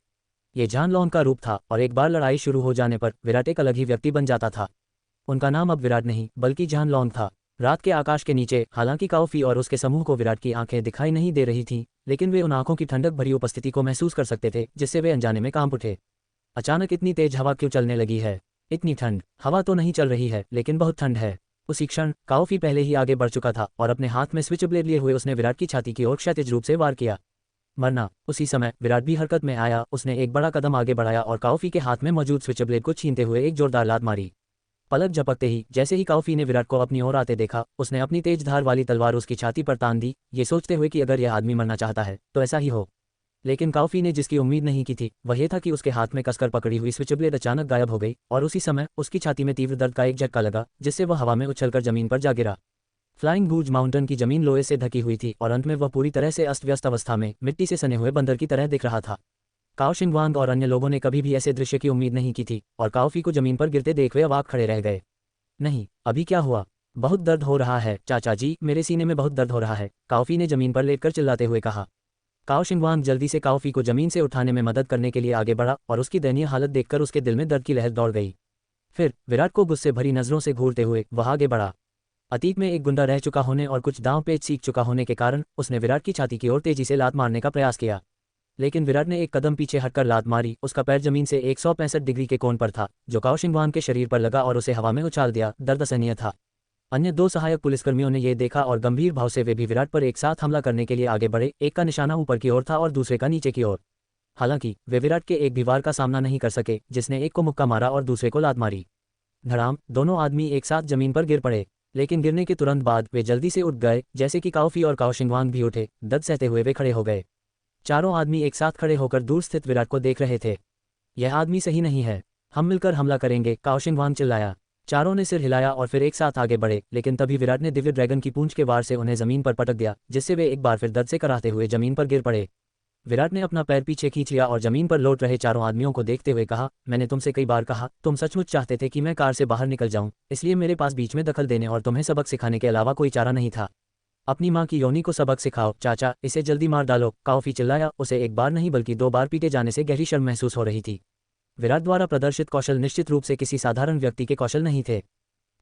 ये जान लॉन का रूप था और एक बार लड़ाई शुरू हो जाने पर विराट एक अलग ही व्यक्ति बन जाता था। उनका नाम अब विराट नहीं बल्कि जान लॉन था। रात के आकाश के नीचे हालांकि काओफी और उसके समूह को विराट की आंखें दिखाई नहीं दे रही थीं, लेकिन वे उन आंखों की ठंडक भरी उपस्थिति को महसूस कर सकते थे जिससे वे अनजाने में कांप उठे। अचानक इतनी तेज हवा क्यों चलने लगी है? इतनी ठंड? हवा तो नहीं चल रही है, लेकिन बहुत ठंड है। उसी क्षण काओफी पहले ही आगे बढ़ चुका था और अपने हाथ में स्विच ब्लेड लिए हुए उसने विराट की छाती की ओर क्षैतिज रूप से वार किया। मरना। उसी समय विराट भी हरकत में आया। उसने एक बड़ा कदम आगे बढ़ाया और काओफी के हाथ में मौजूद स्विच ब्लेड को छीनते हुए एक जोरदार लात मारी। पलक झपकते ही जैसे ही काओफी ने विराट को अपनी ओर आते देखा, उसने अपनी तेज धार वाली तलवार उसकी छाती पर तान दी, ये सोचते हुए कि अगर यह आदमी मरना चाहता है तो ऐसा ही हो। लेकिन काओफी ने जिसकी उम्मीद नहीं की थी वह यह था कि उसके हाथ में कसकर पकड़ी हुई स्विच ब्लेड अचानक गायब हो गई और उसी समय उसकी छाती में तीव्र दर्द का एक झटका लगा जिससे वह हवा में उछलकर जमीन पर जा गिरा। फ्लाइंग बूज माउंटेन की जमीन लोहे से ढकी हुई थी और अंत में वह पूरी तरह से अस्त व्यस्त अवस्था में मिट्टी से सने हुए बंदर की तरह दिख रहा था। काओ शिंगवांग और अन्य लोगों ने कभी भी ऐसे दृश्य की उम्मीद नहीं की थी और काओफी को जमीन पर गिरते देख वे अवाक खड़े रह गए। नहीं, अभी क्या हुआ? बहुत दर्द हो रहा है चाचा जी, मेरे सीने में बहुत दर्द हो रहा है, काओफी ने जमीन पर लेटकर चिल्लाते हुए कहा। काओ शिंगवांग जल्दी से काओफी को जमीन से उठाने में मदद करने के लिए आगे बढ़ा और उसकी दयनीय हालत देखकर उसके दिल में दर्द की लहर दौड़ गई। फिर विराट को गुस्से भरी नजरों से घूरते हुए वह आगे बढ़ा। अतीत में एक गुंडा रह चुका होने और कुछ दांव पेच सीख चुका होने के कारण उसने विराट की छाती की ओर तेजी से लात मारने का प्रयास किया, लेकिन विराट ने एक कदम पीछे हटकर लात मारी। उसका पैर जमीन से 165 डिग्री के कोण पर था, जो काओ शिंगवान के शरीर पर लगा और उसे हवा में उछाल दिया। दर्द असहनीय था। अन्य 2 सहायक पुलिसकर्मियों ने यह देखा और गंभीर भाव से वे भी विराट पर एक साथ हमला करने के लिए आगे बढ़े। एक का निशाना ऊपर की ओर था और दूसरे का नीचे की ओर। हालांकि वे विराट के एक भी वार का सामना नहीं कर सके, जिसने एक को मुक्का मारा और दूसरे को लात मारी। धड़ाम, दोनों आदमी एक साथ जमीन पर गिर पड़े, लेकिन गिरने के तुरंत बाद वे जल्दी से उठ गए, जैसे कि काओफी और काओ शिंगवांग भी उठे। दर्द सहते हुए वे खड़े हो गए। चारों आदमी एक साथ खड़े होकर दूर स्थित विराट को देख रहे थे। यह आदमी सही नहीं है, हम मिलकर हमला करेंगे, काओ शिंगवांग चिल्लाया। चारों ने सिर हिलाया और फिर एक साथ आगे बढ़े, लेकिन तभी विराट ने दिव्य ड्रैगन की पूंछ के वार से उन्हें जमीन पर पटक दिया, जिससे वे एक बार फिर दर्द से कराहते हुए जमीन पर गिर पड़े। विराट ने अपना पैर पीछे खींच लिया और जमीन पर लौट रहे चारों आदमियों को देखते हुए कहा, मैंने तुमसे कई बार कहा, तुम सचमुच चाहते थे कि मैं कार से बाहर निकल जाऊं, इसलिए मेरे पास बीच में दखल देने और तुम्हें सबक सिखाने के अलावा कोई चारा नहीं था। अपनी माँ की योनि को सबक सिखाओ। चाचा, इसे जल्दी मार डालो, काओफी चिल्लाया। उसे एक बार नहीं बल्कि 2 बार पीटे जाने से गहरी शर्म महसूस हो रही थी। विराट द्वारा प्रदर्शित कौशल निश्चित रूप से किसी साधारण व्यक्ति के कौशल नहीं थे।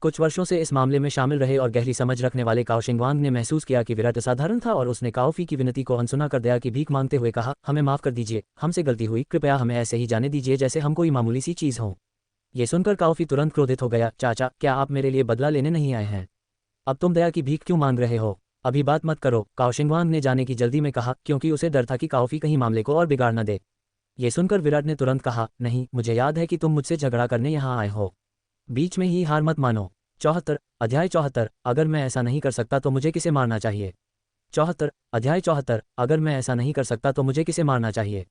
कुछ वर्षों से इस मामले में शामिल रहे और गहरी समझ रखने वाले काओ शिंगवांग ने महसूस किया कि विराट असाधारण था और उसने काओफी की विनती को अनसुना कर दया की भीख मांगते हुए कहा, हमें माफ कर दीजिए, हमसे गलती हुई, कृपया हमें ऐसे ही जाने दीजिए जैसे हम कोई मामूली सी चीज़ हो। ये सुनकर काओफी तुरंत क्रोधित हो गया। चाचा, क्या आप मेरे लिए बदला लेने नहीं आए हैं? अब तुम दया की भीख क्यों मांग रहे हो? अभी बात मत करो, काओ शिंगवांग ने जाने की जल्दी में कहा, क्योंकि उसे डर था कि काओफी कहीं मामले को और बिगाड़ न दे। ये सुनकर विराट ने तुरंत कहा, नहीं, मुझे याद है कि तुम मुझसे झगड़ा करने यहाँ आए हो। बीच में ही हार मत मानो। 74 अध्याय 74 अगर मैं ऐसा नहीं कर सकता तो मुझे किसे मारना चाहिए? 74 अध्याय 74 अगर मैं ऐसा नहीं कर सकता तो मुझे किसे मारना चाहिए?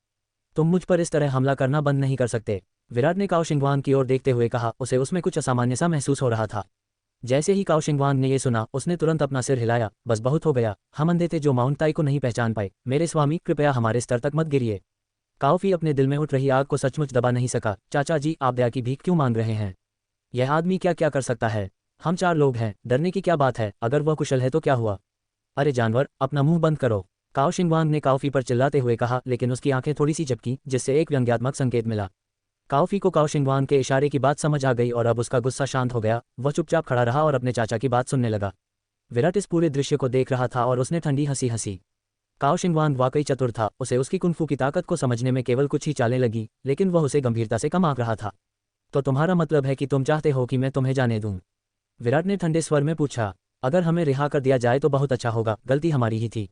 तुम मुझ पर इस तरह हमला करना बंद नहीं कर सकते, विराट ने काओ शिंगवांग की ओर देखते हुए कहा। उसे उसमें कुछ असामान्य सा महसूस हो रहा था। जैसे ही काओ शिंगवांग ने यह सुना, उसने तुरंत अपना सिर हिलाया। बस बहुत हो गया, हम अंधे थे जो माउंट ताई को नहीं पहचान पाए। मेरे स्वामी, कृपया हमारे स्तर तक मत गिरिए। काओफी अपने दिल में उठ रही आग को सचमुच दबा नहीं सका। चाचा जी, आप दया की भीख क्यों मांग रहे हैं? यह आदमी क्या क्या कर सकता है? हम 4 लोग हैं, डरने की क्या बात है? अगर वह कुशल है तो क्या हुआ? अरे जानवर, अपना मुंह बंद करो, काओ शिंगवांग ने काओफी पर चिल्लाते हुए कहा, लेकिन उसकी आंखें थोड़ी सी झपकी, जिससे एक व्यंग्यात्मक संकेत मिला। काओफी को काओ शिंगवांग के इशारे की बात समझ आ गई और अब उसका गुस्सा शांत हो गया। वह चुपचाप खड़ा रहा और अपने चाचा की बात सुनने लगा। विराट इस पूरे दृश्य को देख रहा था और उसने ठंडी हंसी हंसी। काओ शिंगवांग वाकई चतुर था, उसे उसकी कुंफू की ताकत को समझने में केवल कुछ ही चालें लगी, लेकिन वह उसे गंभीरता से कम आंक रहा था। तो तुम्हारा मतलब है कि तुम चाहते हो कि मैं तुम्हें जाने दूं? विराट ने ठंडे स्वर में पूछा। अगर हमें रिहा कर दिया जाए तो बहुत अच्छा होगा, गलती हमारी ही थी,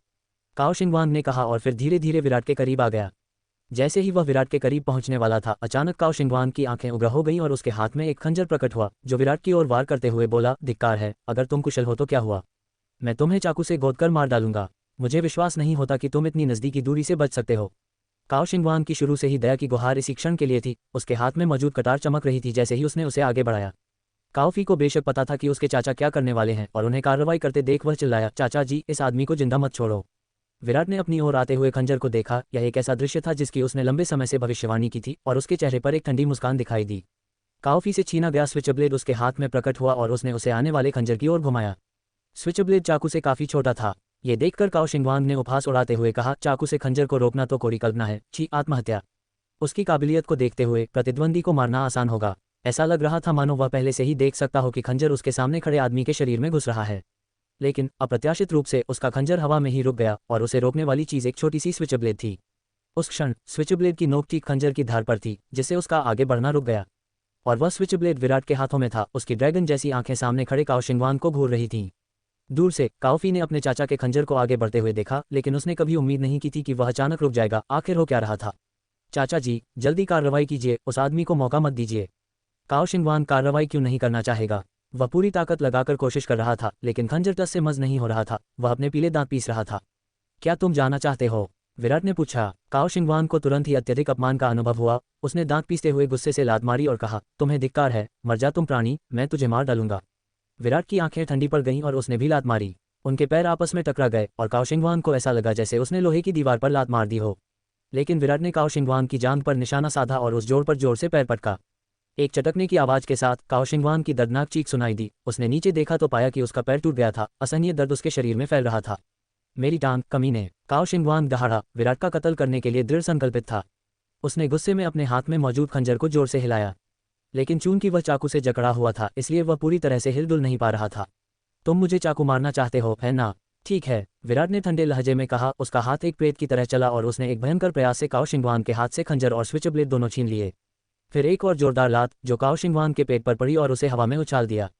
काओ शिंगवांग ने कहा और फिर धीरे धीरे विराट के करीब आ गया। जैसे ही वह विराट के करीब पहुंचने वाला था, अचानक काओ शिंगवांग की आंखें उग्र हो गईं और उसके हाथ में एक खंजर प्रकट हुआ, जो विराट की ओर वार करते हुए बोला, धिक्कार है, अगर तुम कुशल हो तो क्या हुआ? मैं तुम्हें चाकू से गोदकर मार डालूंगा। मुझे विश्वास नहीं होता कि तुम इतनी नज़दीकी दूरी से बच सकते हो। काओ शिंगवांग की शुरू से ही दया की गुहार इसी क्षण के लिए थी। उसके हाथ में मौजूद कटार चमक रही थी जैसे ही उसने उसे आगे बढ़ाया। काओफी को बेशक पता था कि उसके चाचा क्या करने वाले हैं और उन्हें कार्रवाई करते देख वह चिल्लाया, चाचा जी, इस आदमी को जिंदा मत छोड़ो। विराट ने अपनी ओर आते हुए खंजर को देखा। यह एक ऐसा दृश्य था जिसकी उसने लंबे समय से भविष्यवाणी की थी और उसके चेहरे पर एक ठंडी मुस्कान दिखाई दी। काओफी से छीना गया स्विचब्लेड उसके हाथ में प्रकट हुआ और उसने उसे आने वाले खंजर की ओर घुमाया। स्विचब्लेड चाकू से काफी छोटा था। ये देखकर काओ शिंगवांग ने उपहास उड़ाते हुए कहा, चाकू से खंजर को रोकना तो कोरी कल्पना है, छी, आत्महत्या। उसकी काबिलियत को देखते हुए प्रतिद्वंदी को मारना आसान होगा। ऐसा लग रहा था मानो वह पहले से ही देख सकता हो कि खंजर उसके सामने खड़े आदमी के शरीर में घुस रहा है। लेकिन अप्रत्याशित रूप से उसका खंजर हवा में ही रुक गया और उसे रोकने वाली चीज एक छोटी सी स्विचब्लेड थी। उस क्षण स्विचब्लेड की नोक ठीक खंजर की धार पर थी, जिससे उसका आगे बढ़ना रुक गया। और वह स्विचब्लेड विराट के हाथों में था। उसकी ड्रैगन जैसी आंखें सामने खड़े काओ शिंगवांग को घूर रही थीं। दूर से काओफी ने अपने चाचा के खंजर को आगे बढ़ते हुए देखा, लेकिन उसने कभी उम्मीद नहीं की थी कि वह अचानक रुक जाएगा। आखिर हो क्या रहा था? चाचा जी, जल्दी कार्रवाई कीजिए, उस आदमी को मौका मत दीजिए। काओ शिंगवांग कार्रवाई क्यों नहीं करना चाहेगा? वह पूरी ताकत लगाकर कोशिश कर रहा था, लेकिन खंजर टस से मज नहीं हो रहा था। वह अपने पीले दांत पीस रहा था। क्या तुम जाना चाहते हो? विराट ने पूछा। काओ शिंगवांग को तुरंत ही अत्यधिक अपमान का अनुभव हुआ। उसने दांत पीसते हुए गुस्से से लात मारी और कहा, तुम्हें धिक्कार है, मर जा तुम प्राणी, मैं तुझे मार डालूंगा। विराट की आंखें ठंडी पड़ गईं और उसने भी लात मारी। उनके पैर आपस में टकरा गए और काओ शिंगवांग को ऐसा लगा जैसे उसने लोहे की दीवार पर लात मार दी हो। लेकिन विराट ने काओ शिंगवांग की जांघ पर निशाना साधा और उस जोड़ पर जोर से पैर पटका। एक चटकने की आवाज के साथ काओ शिंगवांग की दर्दनाक चीख सुनाई दी। उसने नीचे देखा तो पाया कि उसका पैर टूट गया था। असहनीय दर्द उसके शरीर में फैल रहा था। मेरी टांग, कमीने! काओ शिंगवांग दहाड़ा। विराट का कत्ल करने के लिए दृढ़ संकल्पित था। उसने गुस्से में अपने हाथ में मौजूद खंजर को जोर से हिलाया, लेकिन चूंकि वह चाकू से जकड़ा हुआ था, इसलिए वह पूरी तरह से हिलडुल नहीं पा रहा था। तुम मुझे चाकू मारना चाहते हो, है ना? ठीक है, विराट ने ठंडे लहजे में कहा। उसका हाथ एक प्रेत की तरह चला और उसने एक भयंकर प्रयास से काओ शिंगवान के हाथ से खंजर और स्विच ब्लेड दोनों छीन लिए। फिर एक और जोरदार लात जो काओ शिंगवान के पेट पर पड़ी और उसे हवा में उछाल दिया।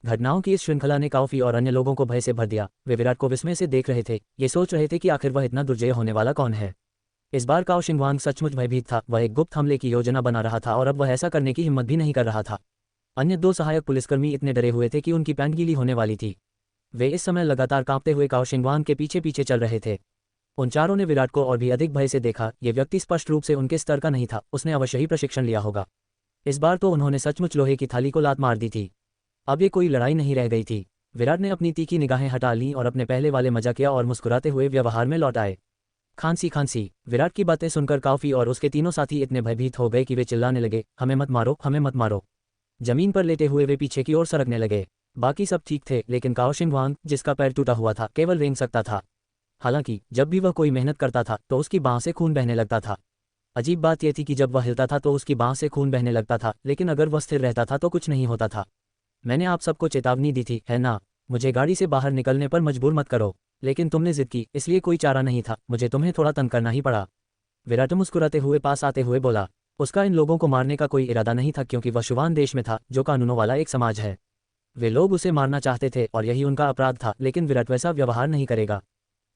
घटनाओं की इस श्रृंखला ने काओफी और अन्य लोगों को भय से भर दिया। वे विराट को विस्मय से देख रहे थे, ये सोच रहे थे कि आखिर वह इतना दुर्जय होने वाला कौन है। इस बार काओ शिंगवांग सचमुच भयभीत था। वह एक गुप्त हमले की योजना बना रहा था और अब वह ऐसा करने की हिम्मत भी नहीं कर रहा था। अन्य दो सहायक पुलिसकर्मी इतने डरे हुए थे कि उनकी पैंट गीली होने वाली थी। वे इस समय लगातार कांपते हुए काओ शिंगवांग के पीछे पीछे चल रहे थे। उन चारों ने विराट को और भी अधिक भय से देखा। ये व्यक्ति स्पष्ट रूप से उनके स्तर का नहीं था, उसने अवश्य ही प्रशिक्षण लिया होगा। इस बार तो उन्होंने सचमुच लोहे की थाली को लात मार दी थी। अब ये कोई लड़ाई नहीं रह गई थी। विराट ने अपनी तीखी निगाहें हटा लीं और अपने पहले वाले मजाकिया और मुस्कुराते हुए व्यवहार में लौट आए। खांसी खांसी। विराट की बातें सुनकर काओफी और उसके तीनों साथी इतने भयभीत हो गए कि वे चिल्लाने लगे, हमें मत मारो, हमें मत मारो। जमीन पर लेटे हुए वे पीछे की ओर सरकने लगे। बाकी सब ठीक थे, लेकिन काओ शिंगवांग, जिसका पैर टूटा हुआ था, केवल रेंग सकता था। हालांकि जब भी वह कोई मेहनत करता था तो उसकी बांह से खून बहने लगता था। अजीब बात यह थी कि जब वह हिलता था तो उसकी बांह से खून बहने लगता था, लेकिन अगर वह स्थिर रहता था तो कुछ नहीं होता था। मैंने आप सबको चेतावनी दी थी, है ना? मुझे गाड़ी से बाहर निकलने पर मजबूर मत करो, लेकिन तुमने जिद की, इसलिए कोई चारा नहीं था, मुझे तुम्हें थोड़ा तंग करना ही पड़ा। विराट मुस्कुराते हुए पास आते हुए बोला। उसका इन लोगों को मारने का कोई इरादा नहीं था, क्योंकि वह शुवान देश में था, जो कानूनों वाला एक समाज है। वे लोग उसे मारना चाहते थे और यही उनका अपराध था, लेकिन विराट वैसा व्यवहार नहीं करेगा।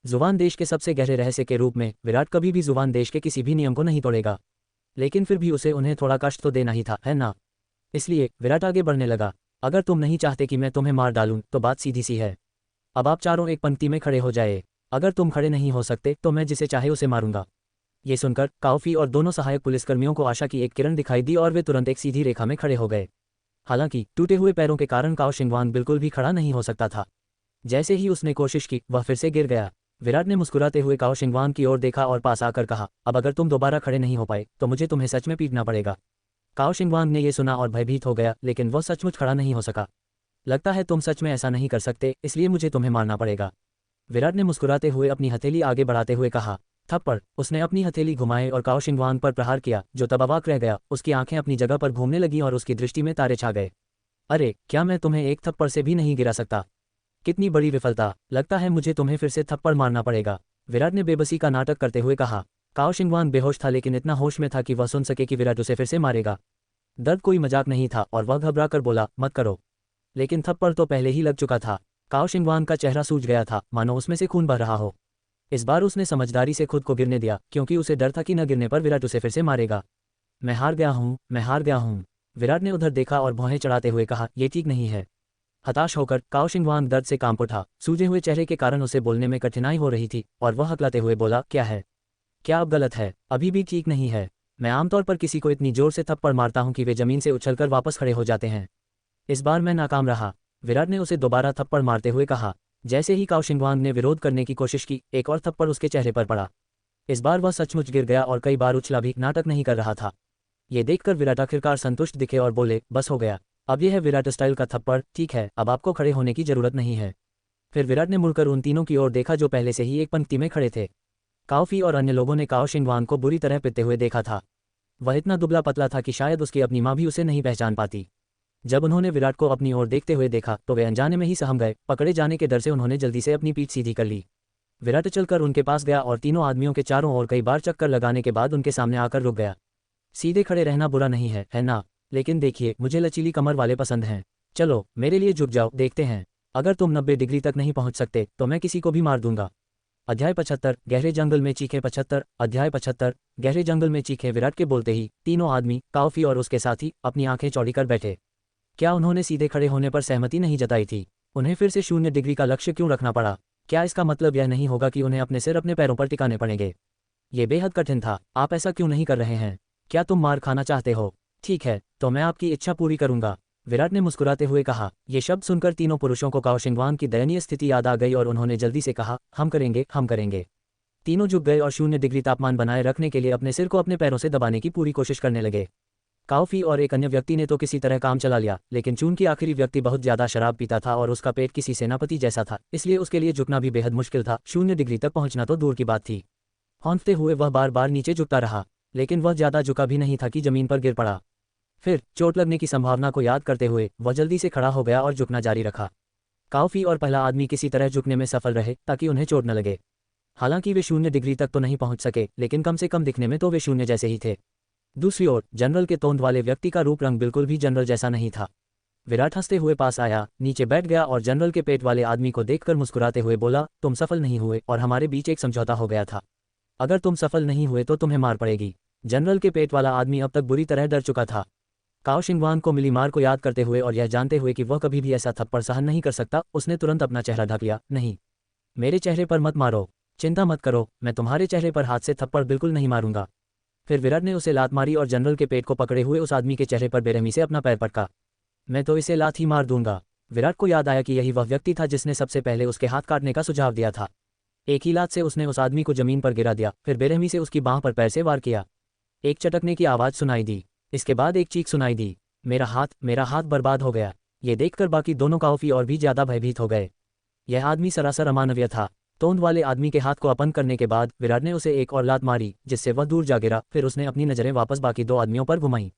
जुबान देश के सबसे गहरे रहस्य के रूप में विराट कभी भी जुबान देश के किसी भी नियम को नहीं तोड़ेगा। लेकिन फिर भी उसे उन्हें थोड़ा कष्ट तो देना ही था, है ना? इसलिए विराट आगे बढ़ने लगा। अगर तुम नहीं चाहते कि मैं तुम्हें मार डालूं तो बात सीधी सी है। अब आप चारों एक पंक्ति में खड़े हो जाए। अगर तुम खड़े नहीं हो सकते तो मैं जिसे चाहे उसे मारूंगा। ये सुनकर काओफी और दोनों सहायक पुलिसकर्मियों को आशा की एक किरण दिखाई दी और वे तुरंत एक सीधी रेखा में खड़े हो गए। हालांकि टूटे हुए पैरों के कारण काओ शिंगवांग बिल्कुल भी खड़ा नहीं हो सकता था। जैसे ही उसने कोशिश की, वह फिर से गिर गया। विराट ने मुस्कुराते हुए काओ शिंगवांग की ओर देखा और पास आकर कहा, अब अगर तुम दोबारा खड़े नहीं हो पाए तो मुझे तुम्हें सच में पीटना पड़ेगा। काओ शिंगवांग ने यह सुना और भयभीत हो गया, लेकिन वह सचमुच खड़ा नहीं हो सका। लगता है तुम सच में ऐसा नहीं कर सकते, इसलिए मुझे तुम्हें मारना पड़ेगा। विराट ने मुस्कुराते हुए अपनी हथेली आगे बढ़ाते हुए कहा। थप्पड़। उसने अपनी हथेली घुमाए और काओ शिंगवांग पर प्रहार किया, जो तब अवाक रह गया। उसकी आंखें अपनी जगह पर घूमने लगीं और उसकी दृष्टि में तारे छा गए। अरे, क्या मैं तुम्हें एक थप्पड़ से भी नहीं गिरा सकता? कितनी बड़ी विफलता! लगता है मुझे तुम्हें फिर से थप्पड़ मारना पड़ेगा। विराट ने बेबसी का नाटक करते हुए कहा। काओ शिंगवांग बेहोश था, लेकिन इतना होश में था कि वह सुन सके कि विराट उसे फिर से मारेगा। दर्द कोई मजाक नहीं था और वह घबरा कर बोला, मत करो। लेकिन थप्पड़ तो पहले ही लग चुका था। काओ शिंगवांग का चेहरा सूज गया था, मानो उसमें से खून बह रहा हो। इस बार उसने समझदारी से खुद को गिरने दिया, क्योंकि उसे डर था कि न गिरने पर विराट उसे फिर से मारेगा। मैं हार गया हूँ, मैं हार गया हूँ। विराट ने उधर देखा और भौहें चढ़ाते हुए कहा, यह ठीक नहीं है। हताश होकर काओ शिंगवांग दर्द से कांप उठा। सूजे हुए चेहरे के कारण उसे बोलने में कठिनाई हो रही थी और वह हकलाते हुए बोला, क्या है? क्या अब गलत है? अभी भी ठीक नहीं है। मैं आमतौर पर किसी को इतनी जोर से थप्पड़ मारता हूं कि वे जमीन से उछलकर वापस खड़े हो जाते हैं। इस बार मैं नाकाम रहा। विराट ने उसे दोबारा थप्पड़ मारते हुए कहा। जैसे ही काओ शिंगवांग ने विरोध करने की कोशिश की, एक और थप्पड़ उसके चेहरे पर पड़ा। इस बार वह सचमुच गिर गया और कई बार उछला भी, नाटक नहीं कर रहा था। ये देखकर विराट आखिरकार संतुष्ट दिखे और बोले, बस हो गया। अब यह है विराट स्टाइल का थप्पड़, ठीक है, अब आपको खड़े होने की जरूरत नहीं है। फिर विराट ने मुड़कर उन तीनों की ओर देखा जो पहले से ही एक पंक्ति में खड़े थे। काओफी और अन्य लोगों ने काओ शिंगवांग को बुरी तरह पिटते हुए देखा था। वह इतना दुबला पतला था कि शायद उसकी अपनी माँ भी उसे नहीं पहचान पाती। जब उन्होंने विराट को अपनी ओर देखते हुए देखा तो वे अनजाने में ही सहम गए। पकड़े जाने के डर से उन्होंने जल्दी से अपनी पीठ सीधी कर ली। विराट चलकर उनके पास गया और तीनों आदमियों के चारों ओर कई बार चक्कर लगाने के बाद उनके सामने आकर रुक गया। सीधे खड़े रहना बुरा नहीं है ना? लेकिन देखिए, मुझे लचीली कमर वाले पसंद हैं। चलो मेरे लिए झुक जाओ, देखते हैं। अगर तुम 90 डिग्री तक नहीं पहुंच सकते तो मैं किसी को भी मार दूंगा। अध्याय 75 गहरे जंगल में चीखे 75 अध्याय 75 गहरे जंगल में चीखे। विराट के बोलते ही तीनों आदमी, काओफी और उसके साथी, अपनी आंखें चौड़ी कर बैठे। क्या उन्होंने सीधे खड़े होने पर सहमति नहीं जताई थी? उन्हें फिर से 0 डिग्री का लक्ष्य क्यों रखना पड़ा? क्या इसका मतलब यह नहीं होगा कि उन्हें अपने सिर अपने पैरों पर टिकाने पड़ेंगे? ये बेहद कठिन था। आप ऐसा क्यों नहीं कर रहे हैं? क्या तुम मार खाना चाहते हो? ठीक है, तो मैं आपकी इच्छा पूरी करूंगा, विराट ने मुस्कुराते हुए कहा। ये शब्द सुनकर तीनों पुरुषों को काओ शिंगवांग की दयनीय स्थिति याद आ गई और उन्होंने जल्दी से कहा, हम करेंगे, हम करेंगे। तीनों झुक गए और 0 डिग्री तापमान बनाए रखने के लिए अपने सिर को अपने पैरों से दबाने की पूरी कोशिश करने लगे। काओफी और एक अन्य व्यक्ति ने तो किसी तरह काम चला लिया, लेकिन चूंकि आखिरी व्यक्ति बहुत ज्यादा शराब पीता था और उसका पेट किसी सेनापति जैसा था, इसलिए उसके लिए झुकना भी बेहद मुश्किल था। 0 डिग्री तक पहुंचना तो दूर की बात थी। हौंकते हुए वह बार बार नीचे झुकता रहा, लेकिन वह ज्यादा झुका भी नहीं था कि जमीन पर गिर पड़ा। फिर चोट लगने की संभावना को याद करते हुए वह जल्दी से खड़ा हो गया और झुकना जारी रखा। काओफी और पहला आदमी किसी तरह झुकने में सफल रहे ताकि उन्हें चोट न लगे। हालांकि वे 0 डिग्री तक तो नहीं पहुंच सके, लेकिन कम से कम दिखने में तो वे 0 जैसे ही थे। दूसरी ओर जनरल के तोंद वाले व्यक्ति का रूप रंग बिल्कुल भी जनरल जैसा नहीं था। विराट हंसते हुए पास आया, नीचे बैठ गया और जनरल के पेट वाले आदमी को देखकर मुस्कुराते हुए बोला, तुम सफल नहीं हुए और हमारे बीच एक समझौता हो गया था। अगर तुम सफल नहीं हुए तो तुम्हें मार पड़ेगी। जनरल के पेट वाला आदमी अब तक बुरी तरह डर चुका था। काओ शिंगवान को मिली मार को याद करते हुए और यह जानते हुए कि वह कभी भी ऐसा थप्पड़ सहन नहीं कर सकता, उसने तुरंत अपना चेहरा ढक लिया। नहीं, मेरे चेहरे पर मत मारो, चिंता मत करो, मैं तुम्हारे चेहरे पर हाथ से थप्पड़ बिल्कुल नहीं मारूंगा। फिर विराट ने उसे लात मारी और जनरल के पेट को पकड़े हुए उस आदमी के चेहरे पर बेरहमी से अपना पैर पटका। मैं तो इसे लात ही मार दूंगा। विराट को याद आया कि यही वह व्यक्ति था जिसने सबसे पहले उसके हाथ काटने का सुझाव दिया था। एक ही लात से उसने उस आदमी को जमीन पर गिरा दिया, फिर बेरहमी से उसकी बांह पर पैर से वार किया। एक चटकने की आवाज़ सुनाई दी। इसके बाद एक चीख सुनाई दी, मेरा हाथ बर्बाद हो गया। ये देखकर बाकी दोनों काओफी और भी ज्यादा भयभीत हो गए। यह आदमी सरासर अमानवीय था। तोंद वाले आदमी के हाथ को अपन करने के बाद विराट ने उसे एक और लात मारी, जिससे वह दूर जा गिरा। फिर उसने अपनी नजरें वापस बाकी 2 आदमियों पर घुमाई।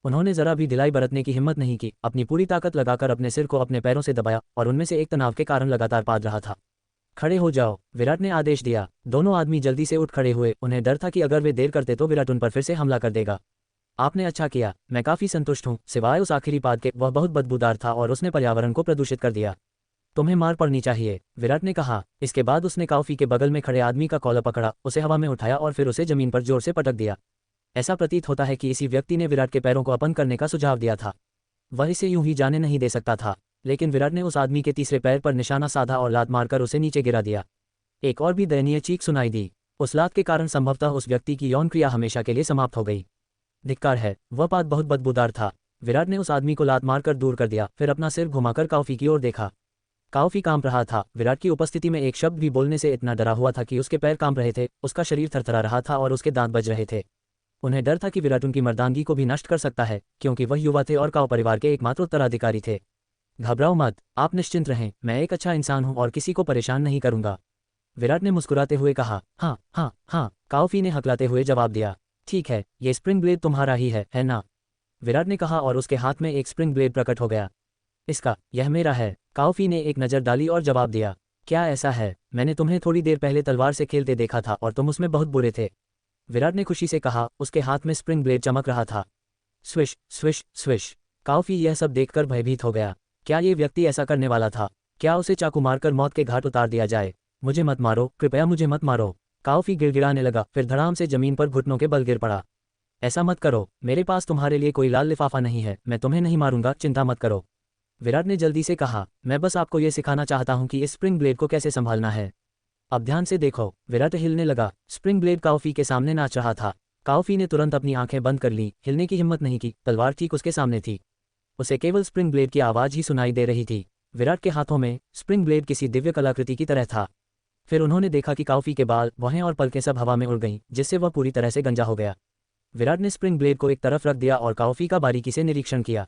उन्होंने जरा भी ढिलाई बरतने की हिम्मत नहीं की, अपनी पूरी ताकत लगाकर अपने सिर को अपने पैरों से दबाया और उनमें से एक तनाव के कारण लगातार पाद रहा था। खड़े हो जाओ, विराट ने आदेश दिया। दोनों आदमी जल्दी से उठ खड़े हुए। उन्हें डर था कि अगर वे देर करते तो विराट उन पर फिर से हमला कर देगा। आपने अच्छा किया, मैं काफी संतुष्ट हूँ, सिवाय उस आखिरी पाद के। वह बहुत बदबूदार था और उसने पर्यावरण को प्रदूषित कर दिया। तुम्हें मार पड़नी चाहिए, विराट ने कहा। इसके बाद उसने काओफी के बगल में खड़े आदमी का कॉलर पकड़ा, उसे हवा में उठाया और फिर उसे जमीन पर जोर से पटक दिया। ऐसा प्रतीत होता है कि इसी व्यक्ति ने विराट के पैरों को अपन करने का सुझाव दिया था। वह इसे यूं ही जाने नहीं दे सकता था, लेकिन विराट ने उस आदमी के तीसरे पैर पर निशाना साधा और लात मारकर उसे नीचे गिरा दिया। एक और भी दयनीय चीख सुनाई दी। उस लात के कारण संभवतः उस व्यक्ति की यौन क्रिया हमेशा के लिए समाप्त हो गई। धिक्कार है, वह पाद बहुत बदबूदार था। विराट ने उस आदमी को लात मारकर दूर कर दिया, फिर अपना सिर घुमाकर काओफी की ओर देखा। काओफी कांप रहा था। विराट की उपस्थिति में एक शब्द भी बोलने से इतना डरा हुआ था कि उसके पैर कांप रहे थे, उसका शरीर थरथरा रहा था और उसके दांत बज रहे थे। उन्हें डर था कि विराट उनकी मर्दानगी को भी नष्ट कर सकता है, क्योंकि वह युवा थे और काओ परिवार के एकमात्र उत्तराधिकारी थे। घबराओ मत, आप निश्चिंत रहें, मैं एक अच्छा इंसान हूं और किसी को परेशान नहीं करूंगा, विराट ने मुस्कुराते हुए कहा। हाँ हाँ हाँ, काओफी ने हकलाते हुए जवाब दिया। ठीक है, ये स्प्रिंग ब्लेड तुम्हारा ही है ना? विराट ने कहा और उसके हाथ में एक स्प्रिंग ब्लेड प्रकट हो गया। यह मेरा है, काओफी ने एक नज़र डाली और जवाब दिया। क्या ऐसा है? मैंने तुम्हें थोड़ी देर पहले तलवार से खेलते देखा था और तुम उसमें बहुत बुरे थे, विराट ने खुशी से कहा। उसके हाथ में स्प्रिंग ब्लेड चमक रहा था। Swish swish swish. काओफी यह सब देखकर भयभीत हो गया। क्या ये व्यक्ति ऐसा करने वाला था? क्या उसे चाकू मारकर मौत के घाट उतार दिया जाए? मुझे मत मारो, कृपया मुझे मत मारो। काओफी गिड़गिड़ाने लगा, फिर धड़ाम से जमीन पर घुटनों के बल गिर पड़ा। ऐसा मत करो, मेरे पास तुम्हारे लिए कोई लाल लिफाफा नहीं है, मैं तुम्हें नहीं मारूंगा, चिंता मत करो, विराट ने जल्दी से कहा। मैं बस आपको यह सिखाना चाहता हूं कि इस स्प्रिंग ब्लेड को कैसे संभालना है। अब ध्यान से देखो। विराट हिलने लगा। स्प्रिंग ब्लेड काओफी के सामने नाच रहा था। काओफी ने तुरंत अपनी आंखें बंद कर ली, हिलने की हिम्मत नहीं की। तलवार ठीक उसके सामने थी, उसे केवल स्प्रिंग ब्लेड की आवाज ही सुनाई दे रही थी। विराट के हाथों में स्प्रिंग ब्लेड किसी दिव्य कलाकृति की तरह था। फिर उन्होंने देखा कि काओफी के बाल, भौहें और पलकें सब हवा में उड़ गईं, जिससे वह पूरी तरह से गंजा हो गया। विराट ने स्प्रिंग ब्लेड को एक तरफ रख दिया और काओफी का बारीकी से निरीक्षण किया।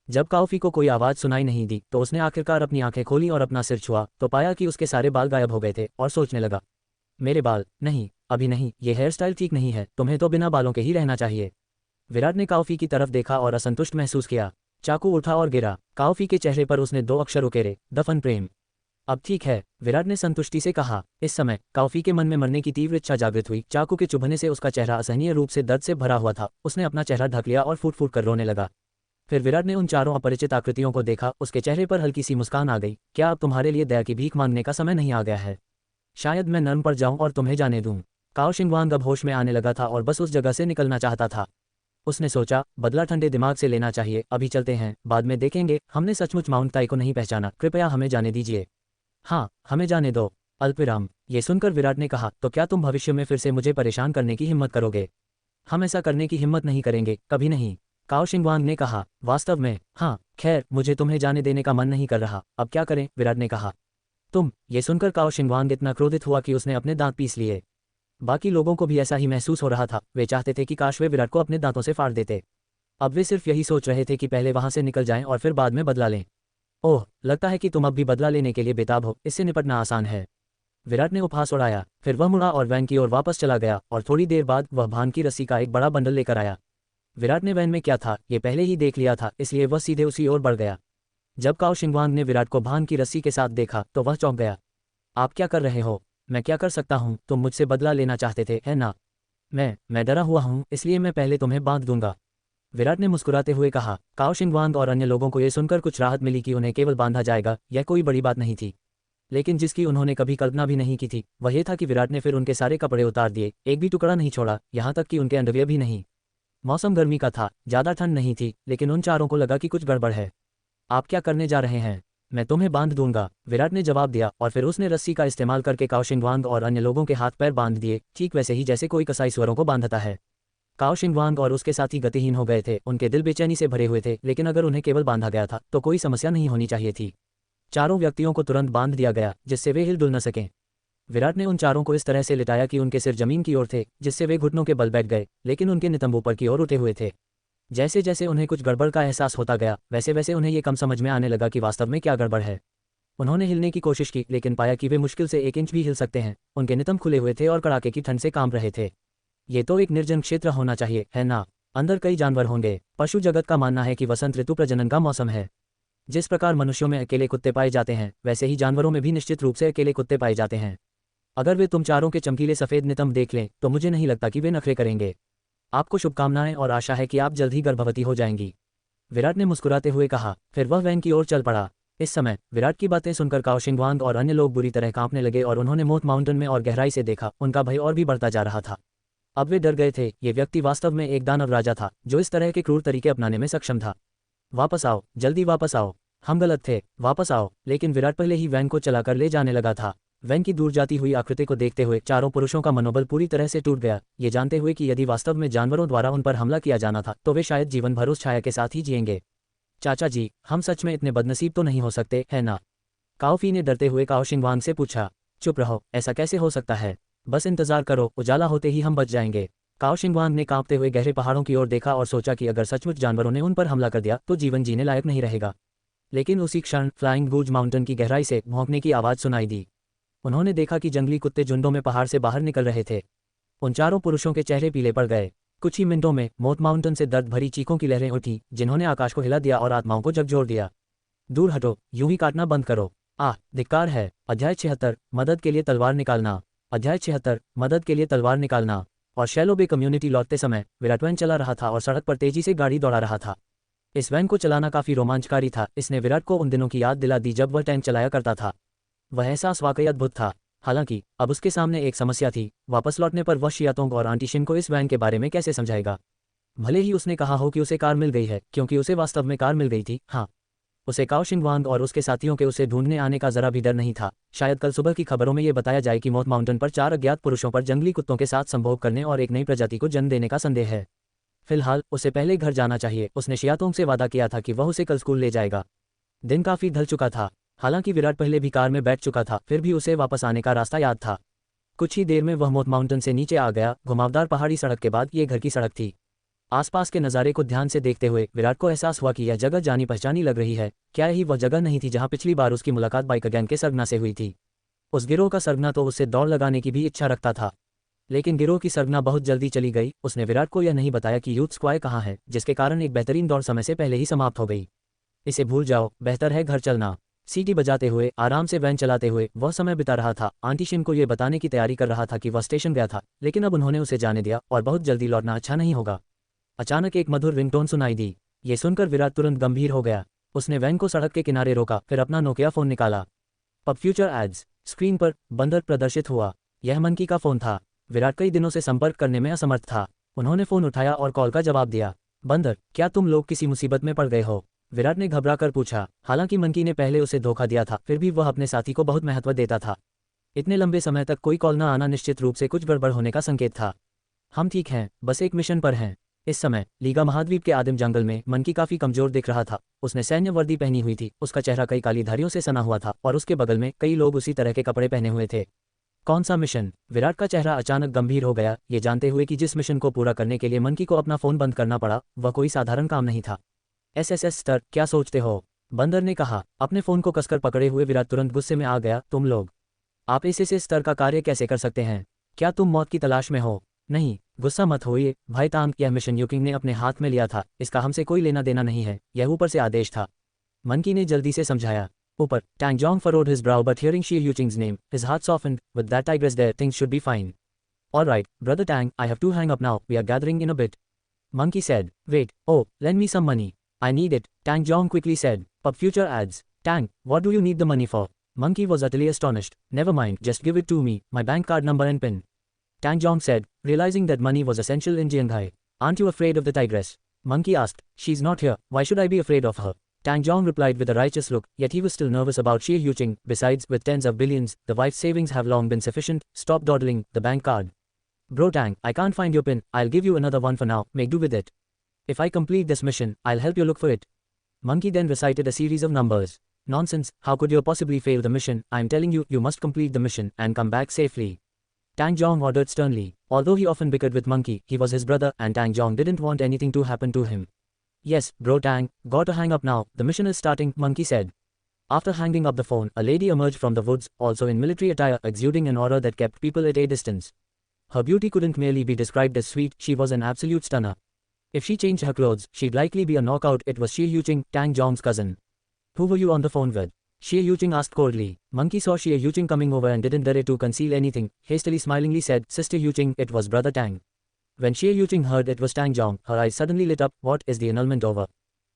जब काओफी को कोई आवाज सुनाई नहीं दी तो उसने आखिरकार अपनी आंखें खोली और अपना सिर छुआ तो पाया कि उसके सारे बाल गायब हो गए थे और सोचने लगा, मेरे बाल नहीं, अभी नहीं, ये हेयर स्टाइल ठीक नहीं है, तुम्हें तो बिना बालों के ही रहना चाहिए। विराट ने काओफी की तरफ देखा और असंतुष्ट महसूस किया। चाकू उठा और गिरा। काओफी के चेहरे पर उसने 2 अक्षर उकेरे, दफन प्रेम। अब ठीक है, विराट ने संतुष्टि से कहा। इस समय काओफी के मन में मरने की तीव्र इच्छा जागृत हुई। चाकू के चुभने से उसका चेहरा असहनीय रूप से दर्द से भरा हुआ था। उसने अपना चेहरा ढक लिया और फूट फूट कर रोने लगा। फिर विराट ने उन चारों अपरिचित आकृतियों को देखा। उसके चेहरे पर हल्की सी मुस्कान आ गई। क्या अब तुम्हारे लिए दया की भीख मांगने का समय नहीं आ गया है? शायद मैं नर्म पड़ जाऊं और तुम्हें जाने दूं। काओ शिंगवांग अब होश में आने लगा था और बस उस जगह से निकलना चाहता था। उसने सोचा, बदला ठंडे दिमाग से लेना चाहिए, अभी चलते हैं, बाद में देखेंगे। हमने सचमुच माउंट ताई को नहीं पहचाना, कृपया हमें जाने दीजिए। हाँ, हमें जाने दो। अल्पविराम। ये सुनकर विराट ने कहा, तो क्या तुम भविष्य में फिर से मुझे परेशान करने की हिम्मत करोगे? हम ऐसा करने की हिम्मत नहीं करेंगे, कभी नहीं, काओ शिंगवांग ने कहा। वास्तव में? हाँ, खैर, मुझे तुम्हें जाने देने का मन नहीं कर रहा, अब क्या करें? विराट ने कहा। तुम? ये सुनकर काओ शिंगवांग इतना क्रोधित हुआ कि उसने अपने दांत पीस लिए। बाकी लोगों को भी ऐसा ही महसूस हो रहा था। वे चाहते थे कि काश वे विराट को अपने दांतों से फाड़ देते। अब वे सिर्फ यही सोच रहे थे कि पहले वहां से निकल जाएं और फिर बाद में बदला लें। ओह, लगता है कि तुम अब भी बदला लेने के लिए बेताब हो, इससे निपटना आसान है, विराट ने उपहास उड़ाया। फिर वह मुड़ा और वैन की ओर वापस चला गया और थोड़ी देर बाद वह भान की रस्सी का एक बड़ा बंडल लेकर आया। विराट ने वैन में क्या था ये पहले ही देख लिया था, इसलिए वह सीधे उसी ओर बढ़ गया। जब काओ शिंगवांग ने विराट को भान की रस्सी के साथ देखा तो वह चौंक गया। आप क्या कर रहे हो? मैं क्या कर सकता हूँ? तुम मुझसे बदला लेना चाहते थे, है ना? मैं डरा हुआ हूँ, इसलिए मैं पहले तुम्हें बांध दूंगा, विराट ने मुस्कुराते हुए कहा। काओ शिंगवांग और अन्य लोगों को यह सुनकर कुछ राहत मिली कि उन्हें केवल बांधा जाएगा, यह कोई बड़ी बात नहीं थी। लेकिन जिसकी उन्होंने कभी कल्पना भी नहीं की थी वह यह था कि विराट ने फिर उनके सारे कपड़े उतार दिए, एक भी टुकड़ा नहीं छोड़ा, यहाँ तक कि उनके अंडरवियर भी नहीं। मौसम गर्मी का था, ज़्यादा ठंड नहीं थी, लेकिन उन चारों को लगा कि कुछ गड़बड़ है। आप क्या करने जा रहे हैं? मैं तुम्हें बांध दूंगा, विराट ने जवाब दिया, और फिर उसने रस्सी का इस्तेमाल करके काओ शिंगवांग और अन्य लोगों के हाथ पैर बांध दिए, ठीक वैसे ही जैसे कोई कसाई सुअरों को बांधता है। काओ शिंगवांग और उसके साथी गतिहीन हो गए थे, उनके दिल बेचैनी से भरे हुए थे, लेकिन अगर उन्हें केवल बांधा गया था तो कोई समस्या नहीं होनी चाहिए थी। चारों व्यक्तियों को तुरंत बांध दिया गया जिससे वे हिल-डुल न सकें। विराट ने उन चारों को इस तरह से लिटाया कि उनके सिर जमीन की ओर थे, जिससे वे घुटनों के बल बैठ गए, लेकिन उनके नितंब ऊपर की ओर उठे हुए थे। जैसे जैसे उन्हें कुछ गड़बड़ का एहसास होता गया वैसे वैसे उन्हें ये कम समझ में आने लगा कि वास्तव में क्या गड़बड़ है। उन्होंने हिलने की कोशिश की, लेकिन पाया कि वे मुश्किल से 1 इंच भी हिल सकते हैं। उनके नितंब खुले हुए थे और कड़ाके की ठंड से कांप रहे थे। ये तो एक निर्जन क्षेत्र होना चाहिए, है ना? अंदर कई जानवर होंगे। पशु जगत का मानना है कि वसंत ऋतु प्रजनन का मौसम है। जिस प्रकार मनुष्यों में अकेले कुत्ते पाए जाते हैं, वैसे ही जानवरों में भी निश्चित रूप से अकेले कुत्ते पाए जाते हैं। अगर वे तुम चारों के चमकीले सफ़ेद नितंब देख लें तो मुझे नहीं लगता कि वे नखरे करेंगे। आपको शुभकामनाएं और आशा है कि आप जल्द ही गर्भवती हो जाएंगी, विराट ने मुस्कुराते हुए कहा। फिर वह वैन की ओर चल पड़ा। इस समय विराट की बातें सुनकर काओ शिंगवांग और अन्य लोग बुरी तरह कांपने लगे और उन्होंने मोथ माउंटेन में और गहराई से देखा। उनका भय और भी बढ़ता जा रहा था। अब वे डर गए थे। ये व्यक्ति वास्तव में एक दानव राजा था जो इस तरह के क्रूर तरीके अपनाने में सक्षम था। वापस आओ, जल्दी वापस आओ, हम गलत थे, वापस आओ। लेकिन विराट पहले ही वैन को चलाकर ले जाने लगा था। वैन की दूर जाती हुई आकृति को देखते हुए चारों पुरुषों का मनोबल पूरी तरह से टूट गया, ये जानते हुए कि यदि वास्तव में जानवरों द्वारा उन पर हमला किया जाना था तो वे शायद जीवन भर उस छाया के साथ ही जिएंगे। चाचा जी, हम सच में इतने बदनसीब तो नहीं हो सकते, है ना? काओफी ने डरते हुए काओ शिंगवांग से पूछा। चुप रहो, ऐसा कैसे हो सकता है? बस इंतजार करो, उजाला होते ही हम बच जाएंगे। काओ शिंगवांग ने कांपते हुए गहरे पहाड़ों की ओर देखा और सोचा कि अगर सचमुच जानवरों ने उन पर हमला कर दिया तो जीवन जीने लायक नहीं रहेगा। लेकिन उसी क्षण फ्लाइंग गूज माउंटेन की गहराई से भौंकने की आवाज़ सुनाई दी। उन्होंने देखा कि जंगली कुत्ते झुंडों में पहाड़ से बाहर निकल रहे थे। उन चारों पुरुषों के चेहरे पीले पड़ गए। कुछ ही मिनटों में मोथ माउंटेन से दर्द भरी चीखों की लहरें उठी, जिन्होंने आकाश को हिला दिया और आत्माओं को झकझोर दिया। दूर हटो, यूं ही काटना बंद करो। धिक्कार है। अध्याय 76, मदद के लिए तलवार निकालना। अध्याय 76, मदद के लिए तलवार निकालना। और शैलो बे कम्युनिटी लौटते समय विराट वैन चला रहा था और सड़क पर तेजी से गाड़ी दौड़ा रहा था। इस वैन को चलाना काफी रोमांचकारी था। इसने विराट को उन दिनों की याद दिला दी जब वह टैंक चलाया करता था। वह एहसास वाकई अद्भुत था। हालांकि अब उसके सामने एक समस्या थी। वापस लौटने पर वह शियातोंग और आंटी शिन को इस वैन के बारे में कैसे समझाएगा? भले ही उसने कहा हो कि उसे कार मिल गई है, क्योंकि उसे वास्तव में कार मिल गई थी। हाँ, उसे काओ शिंगवांग और उसके साथियों के उसे ढूंढने आने का जरा भी डर नहीं था। शायद कल सुबह की खबरों में ये बताया जाए कि मोथ माउंटेन पर 4 अज्ञात पुरुषों पर जंगली कुत्तों के साथ संभोग करने और एक नई प्रजाति को जन्म देने का संदेह है। फिलहाल उसे पहले घर जाना चाहिए। उसने शियातोंग से वादा किया था कि वह उसे कल स्कूल ले जाएगा। दिन काफी ढल चुका था। हालांकि विराट पहले भी कार में बैठ चुका था, फिर भी उसे वापस आने का रास्ता याद था। कुछ ही देर में वह मोथ माउंटेन से नीचे आ गया। घुमावदार पहाड़ी सड़क के बाद ये घर की सड़क थी। आसपास के नज़ारे को ध्यान से देखते हुए विराट को एहसास हुआ कि यह जगह जानी पहचानी लग रही है। क्या यही वह जगह नहीं थी जहां पिछली बार उसकी मुलाकात बाइकर गैंग के सरगना से हुई थी? उस गिरोह का सरगना तो उससे दौड़ लगाने की भी इच्छा रखता था, लेकिन गिरोह की सरगना बहुत जल्दी चली गई। उसने विराट को यह नहीं बताया कि यूथ स्क्वायर कहाँ है, जिसके कारण एक बेहतरीन दौड़ समय से पहले ही समाप्त हो गई। इसे भूल जाओ, बेहतर है घर चलना। सीटी बजाते हुए आराम से वैन चलाते हुए वह समय बिता रहा था। आंटी शिन को यह बताने की तैयारी कर रहा था कि वह स्टेशन गया था, लेकिन अब उन्होंने उसे जाने दिया और बहुत जल्दी लौटना अच्छा नहीं होगा। अचानक एक मधुर रिंगटोन सुनाई दी। ये सुनकर विराट तुरंत गंभीर हो गया। उसने वैन को सड़क के किनारे रोका, फिर अपना नोकिया फोन निकाला। Pub future ads. स्क्रीन पर बंदर प्रदर्शित हुआ। यह मंकी का फोन था। विराट कई दिनों से संपर्क करने में असमर्थ था। उन्होंने फोन उठाया और कॉल का जवाब दिया। बंदर, क्या तुम लोग किसी मुसीबत में पड़ गए हो? विराट ने घबरा कर पूछा। हालांकि मंकी ने पहले उसे धोखा दिया था, फिर भी वह अपने साथी को बहुत महत्व देता था। इतने लंबे समय तक कोई कॉल न आना निश्चित रूप से कुछ गड़बड़ होने का संकेत था। हम ठीक हैं, बस एक मिशन पर हैं। इस समय लीगा महाद्वीप के आदिम जंगल में मंकी काफी कमजोर दिख रहा था। उसने सैन्य वर्दी पहनी हुई थी, उसका चेहरा कई काली धारियों से सना हुआ था और उसके बगल में कई लोग उसी तरह के कपड़े पहने हुए थे। कौन सा मिशन? विराट का चेहरा अचानक गंभीर हो गया, ये जानते हुए कि जिस मिशन को पूरा करने के लिए मंकी को अपना फोन बंद करना पड़ा वह कोई साधारण काम नहीं था। एसएसएस स्तर, क्या सोचते हो? बंदर ने कहा। अपने फोन को कसकर पकड़े हुए विराट तुरंत गुस्से में आ गया। तुम लोग, आप एसएसएस स्तर का कार्य कैसे कर सकते हैं? क्या तुम मौत की तलाश में हो? नहीं, गुस्सा मत होइए भाई तांग। यह मिशन यूकिंग ने अपने हाथ में लिया था, इसका हमसे कोई लेना देना नहीं है, यह ऊपर से आदेश था। मंकी ने जल्दी से समझाया। ऊपर Tang Jong furrowed his brow, but hearing Xie Yuqing's name, his heart softened. With that tigress there, things should be fine. All right, brother Tang, I have to hang up now. We are gathering in a bit. Monkey said. Wait, oh, lend me some money. I need it, Tang Jong quickly said. Pub future ads. Tang, what do you need the money for? Monkey was utterly astonished. Never mind, just give it to me, my bank card number and PIN. Tang Jong said, realizing that money was essential in Jianghai. Aren't you afraid of the tigress? Monkey asked. She's not here, why should I be afraid of her? Tang Jong replied with a righteous look, yet he was still nervous about Xie Yuqing. Besides, with tens of billions, the wife's savings have long been sufficient. Stop dawdling, the bank card. Bro Tang, I can't find your PIN, I'll give you another one for now, make do with it. If I complete this mission, I'll help you look for it. Monkey then recited a series of numbers. Nonsense, how could you possibly fail the mission? I'm telling you, you must complete the mission and come back safely. Tang Jong ordered sternly. Although he often bickered with Monkey, he was his brother and Tang Jong didn't want anything to happen to him. Yes, bro Tang, gotta hang up now, the mission is starting, Monkey said. After hanging up the phone, a lady emerged from the woods, also in military attire, exuding an aura that kept people at a distance. Her beauty couldn't merely be described as sweet, she was an absolute stunner. If she changed her clothes, she'd likely be a knockout. It was Xie Yuqing, Tang Jong's cousin. Who were you on the phone with? Xie Yuqing asked coldly. Monkey saw Xie Yuqing coming over and didn't dare to conceal anything, hastily smilingly said, Sister Yuqing, it was brother Tang. When Xie Yuqing heard it was Tang Jong, her eyes suddenly lit up. What, is the annulment over?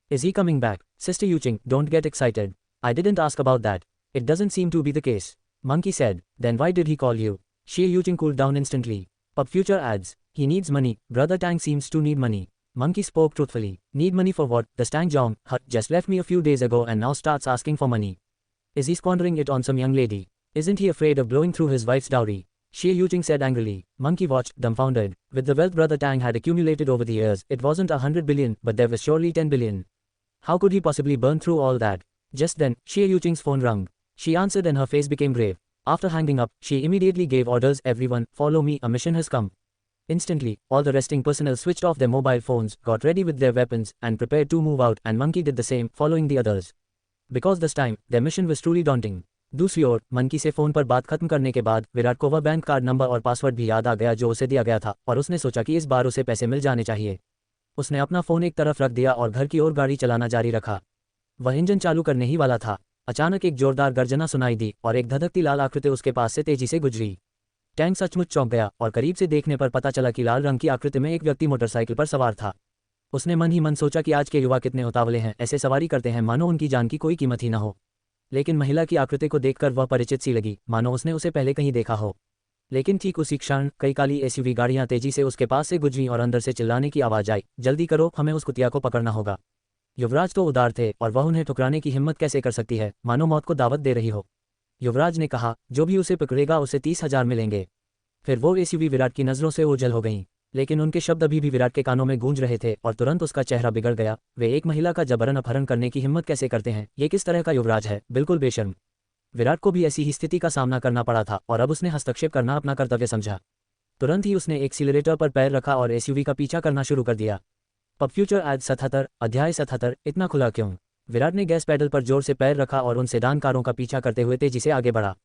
Is he coming back? Sister Yuqing, don't get excited. I didn't ask about that. It doesn't seem to be the case. Monkey said. Then why did he call you? Xie Yuqing cooled down instantly. Pub future ads. He needs money. Brother Tang seems to need money. Monkey spoke truthfully. Need money for what? Does Tang Jong just left me a few days ago and now starts asking for money? Is he squandering it on some young lady? Isn't he afraid of blowing through his wife's dowry? Xie Yuqing said angrily. Monkey watched, dumbfounded. With the wealth brother Tang had accumulated over the years, it wasn't 100 billion, but there was surely 10 billion. How could he possibly burn through all that? Just then, Xie Yuqing's phone rang. She answered and her face became grave. After hanging up, she immediately gave orders. Everyone, follow me, a mission has come. Instantly, all the resting personnel switched off their mobile phones, got ready with their weapons, and prepared to move out, and Monkey did the same, following the others. Because this time, their mission was truly daunting. दूसरी ओर, monkey से phone पर बात खत्म करने के बाद विराट को वह बैंक कार्ड नंबर और पासवर्ड भी याद आ गया जो उसे दिया गया था, और उसने सोचा कि इस बार उसे पैसे मिल जाने चाहिए। उसने अपना फोन एक तरफ रख दिया और घर की ओर गाड़ी चलाना जारी रखा। वह इंजन चालू करने ही वाला था, अचानक एक जोरदार गर्जना सुनाई दी और एक धधकती लाल आकृति उसके पास से तेजी से गुजरी। टैंक सचमुच चौंक गया और करीब से देखने पर पता चला कि लाल रंग की आकृति में एक व्यक्ति मोटरसाइकिल पर सवार था। उसने मन ही मन सोचा कि आज के युवा कितने उतावले हैं, ऐसे सवारी करते हैं मानो उनकी जान की कोई कीमत ही न हो। लेकिन महिला की आकृति को देखकर वह परिचित सी लगी, मानो उसने उसे पहले कहीं देखा हो। लेकिन ठीक उसी क्षण कई काली एसयूवी गाड़ियां तेजी से उसके पास से गुजरीं और अंदर से चिल्लाने की आवाज आई, जल्दी करो, हमें उस कुतिया को पकड़ना होगा। युवराज तो उदार थे और वह उन्हें ठुकराने की हिम्मत कैसे कर सकती है, मानो मौत को दावत दे रही हो। युवराज ने कहा, जो भी उसे पकड़ेगा उसे 30,000 मिलेंगे। फिर वो एसयूवी विराट की नजरों से ओझल हो गईं, लेकिन उनके शब्द अभी भी विराट के कानों में गूंज रहे थे और तुरंत उसका चेहरा बिगड़ गया। वे एक महिला का जबरन अपहरण करने की हिम्मत कैसे करते हैं? ये किस तरह का युवराज है, बिल्कुल बेशर्म। विराट को भी ऐसी ही स्थिति का सामना करना पड़ा था और अब उसने हस्तक्षेप करना अपना कर्तव्य समझा। तुरंत ही उसने एक्सीलरेटर पर पैर रखा और एसयूवी का पीछा करना शुरू कर दिया। पब फ्यूचर एड 77, अध्याय 77, इतना खुला क्यों? विराट ने गैस पैडल पर जोर से पैर रखा और उन सेडान कारों का पीछा करते हुए तेजी से आगे बढ़ा।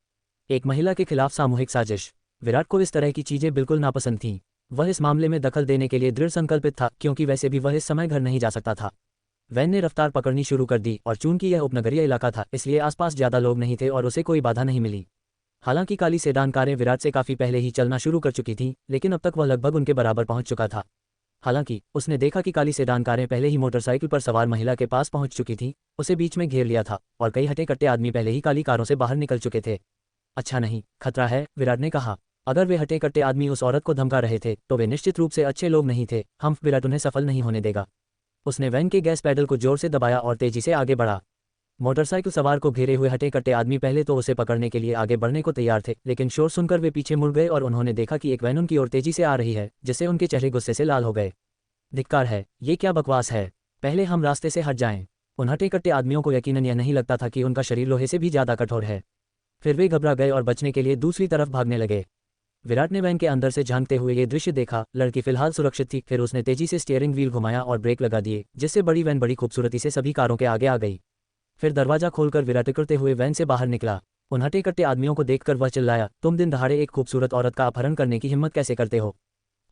एक महिला के खिलाफ सामूहिक साजिश। विराट को इस तरह की चीजें बिल्कुल नापसंद थीं। वह इस मामले में दखल देने के लिए दृढ़ संकल्पित था, क्योंकि वैसे भी वह इस समय घर नहीं जा सकता था। वैन ने रफ्तार पकड़नी शुरू कर दी और चूंकि यह उपनगरीय इलाका था, इसलिए आसपास ज्यादा लोग नहीं थे और उसे कोई बाधा नहीं मिली। हालांकि काली सेडान कारें विराट से काफी पहले ही चलना शुरू कर चुकी थीं, लेकिन अब तक वह लगभग उनके बराबर पहुंच चुका था। हालांकि उसने देखा कि काली सेडान कारें पहले ही मोटरसाइकिल पर सवार महिला के पास पहुंच चुकी थीं, उसे बीच में घेर लिया था और कई हटे कट्टे आदमी पहले ही काली कारों से बाहर निकल चुके थे। अच्छा नहीं, खतरा है, विराट ने कहा। अगर वे हटे कट्टे आदमी उस औरत को धमका रहे थे तो वे निश्चित रूप से अच्छे लोग नहीं थे। विराट उन्हें सफल नहीं होने देगा। उसने वैन के गैस पैडल को जोर से दबाया और तेजी से आगे बढ़ा। मोटरसाइकिल सवार को घेरे हुए हटे कट्टे आदमी पहले तो उसे पकड़ने के लिए आगे बढ़ने को तैयार थे, लेकिन शोर सुनकर वे पीछे मुड़ गए और उन्होंने देखा कि एक वैन उनकी ओर तेजी से आ रही है, जिससे उनके चेहरे गुस्से से लाल हो गए। धिक्कार है, ये क्या बकवास है, पहले हम रास्ते से हट जाएं। उन हटे कट्टे आदमियों को यकीनन यह नहीं लगता था कि उनका शरीर लोहे से भी ज्यादा कठोर है। फिर वे घबरा गए और बचने के लिए दूसरी तरफ भागने लगे। विराट ने वैन के अंदर से झांकते हुए ये दृश्य देखा। लड़की फिलहाल सुरक्षित थी। फिर उसने तेजी से स्टीयरिंग व्हील घुमाया और ब्रेक लगा दिए, जिससे बड़ी वैन बड़ी खूबसूरती से सभी कारों के आगे आ गई। फिर दरवाजा खोलकर विराट करते हुए वैन से बाहर निकला। उन हटे कट्टे आदमियों को देखकर वह चिल्लाया, तुम दिन दहाड़े एक खूबसूरत औरत का अपहरण करने की हिम्मत कैसे करते हो?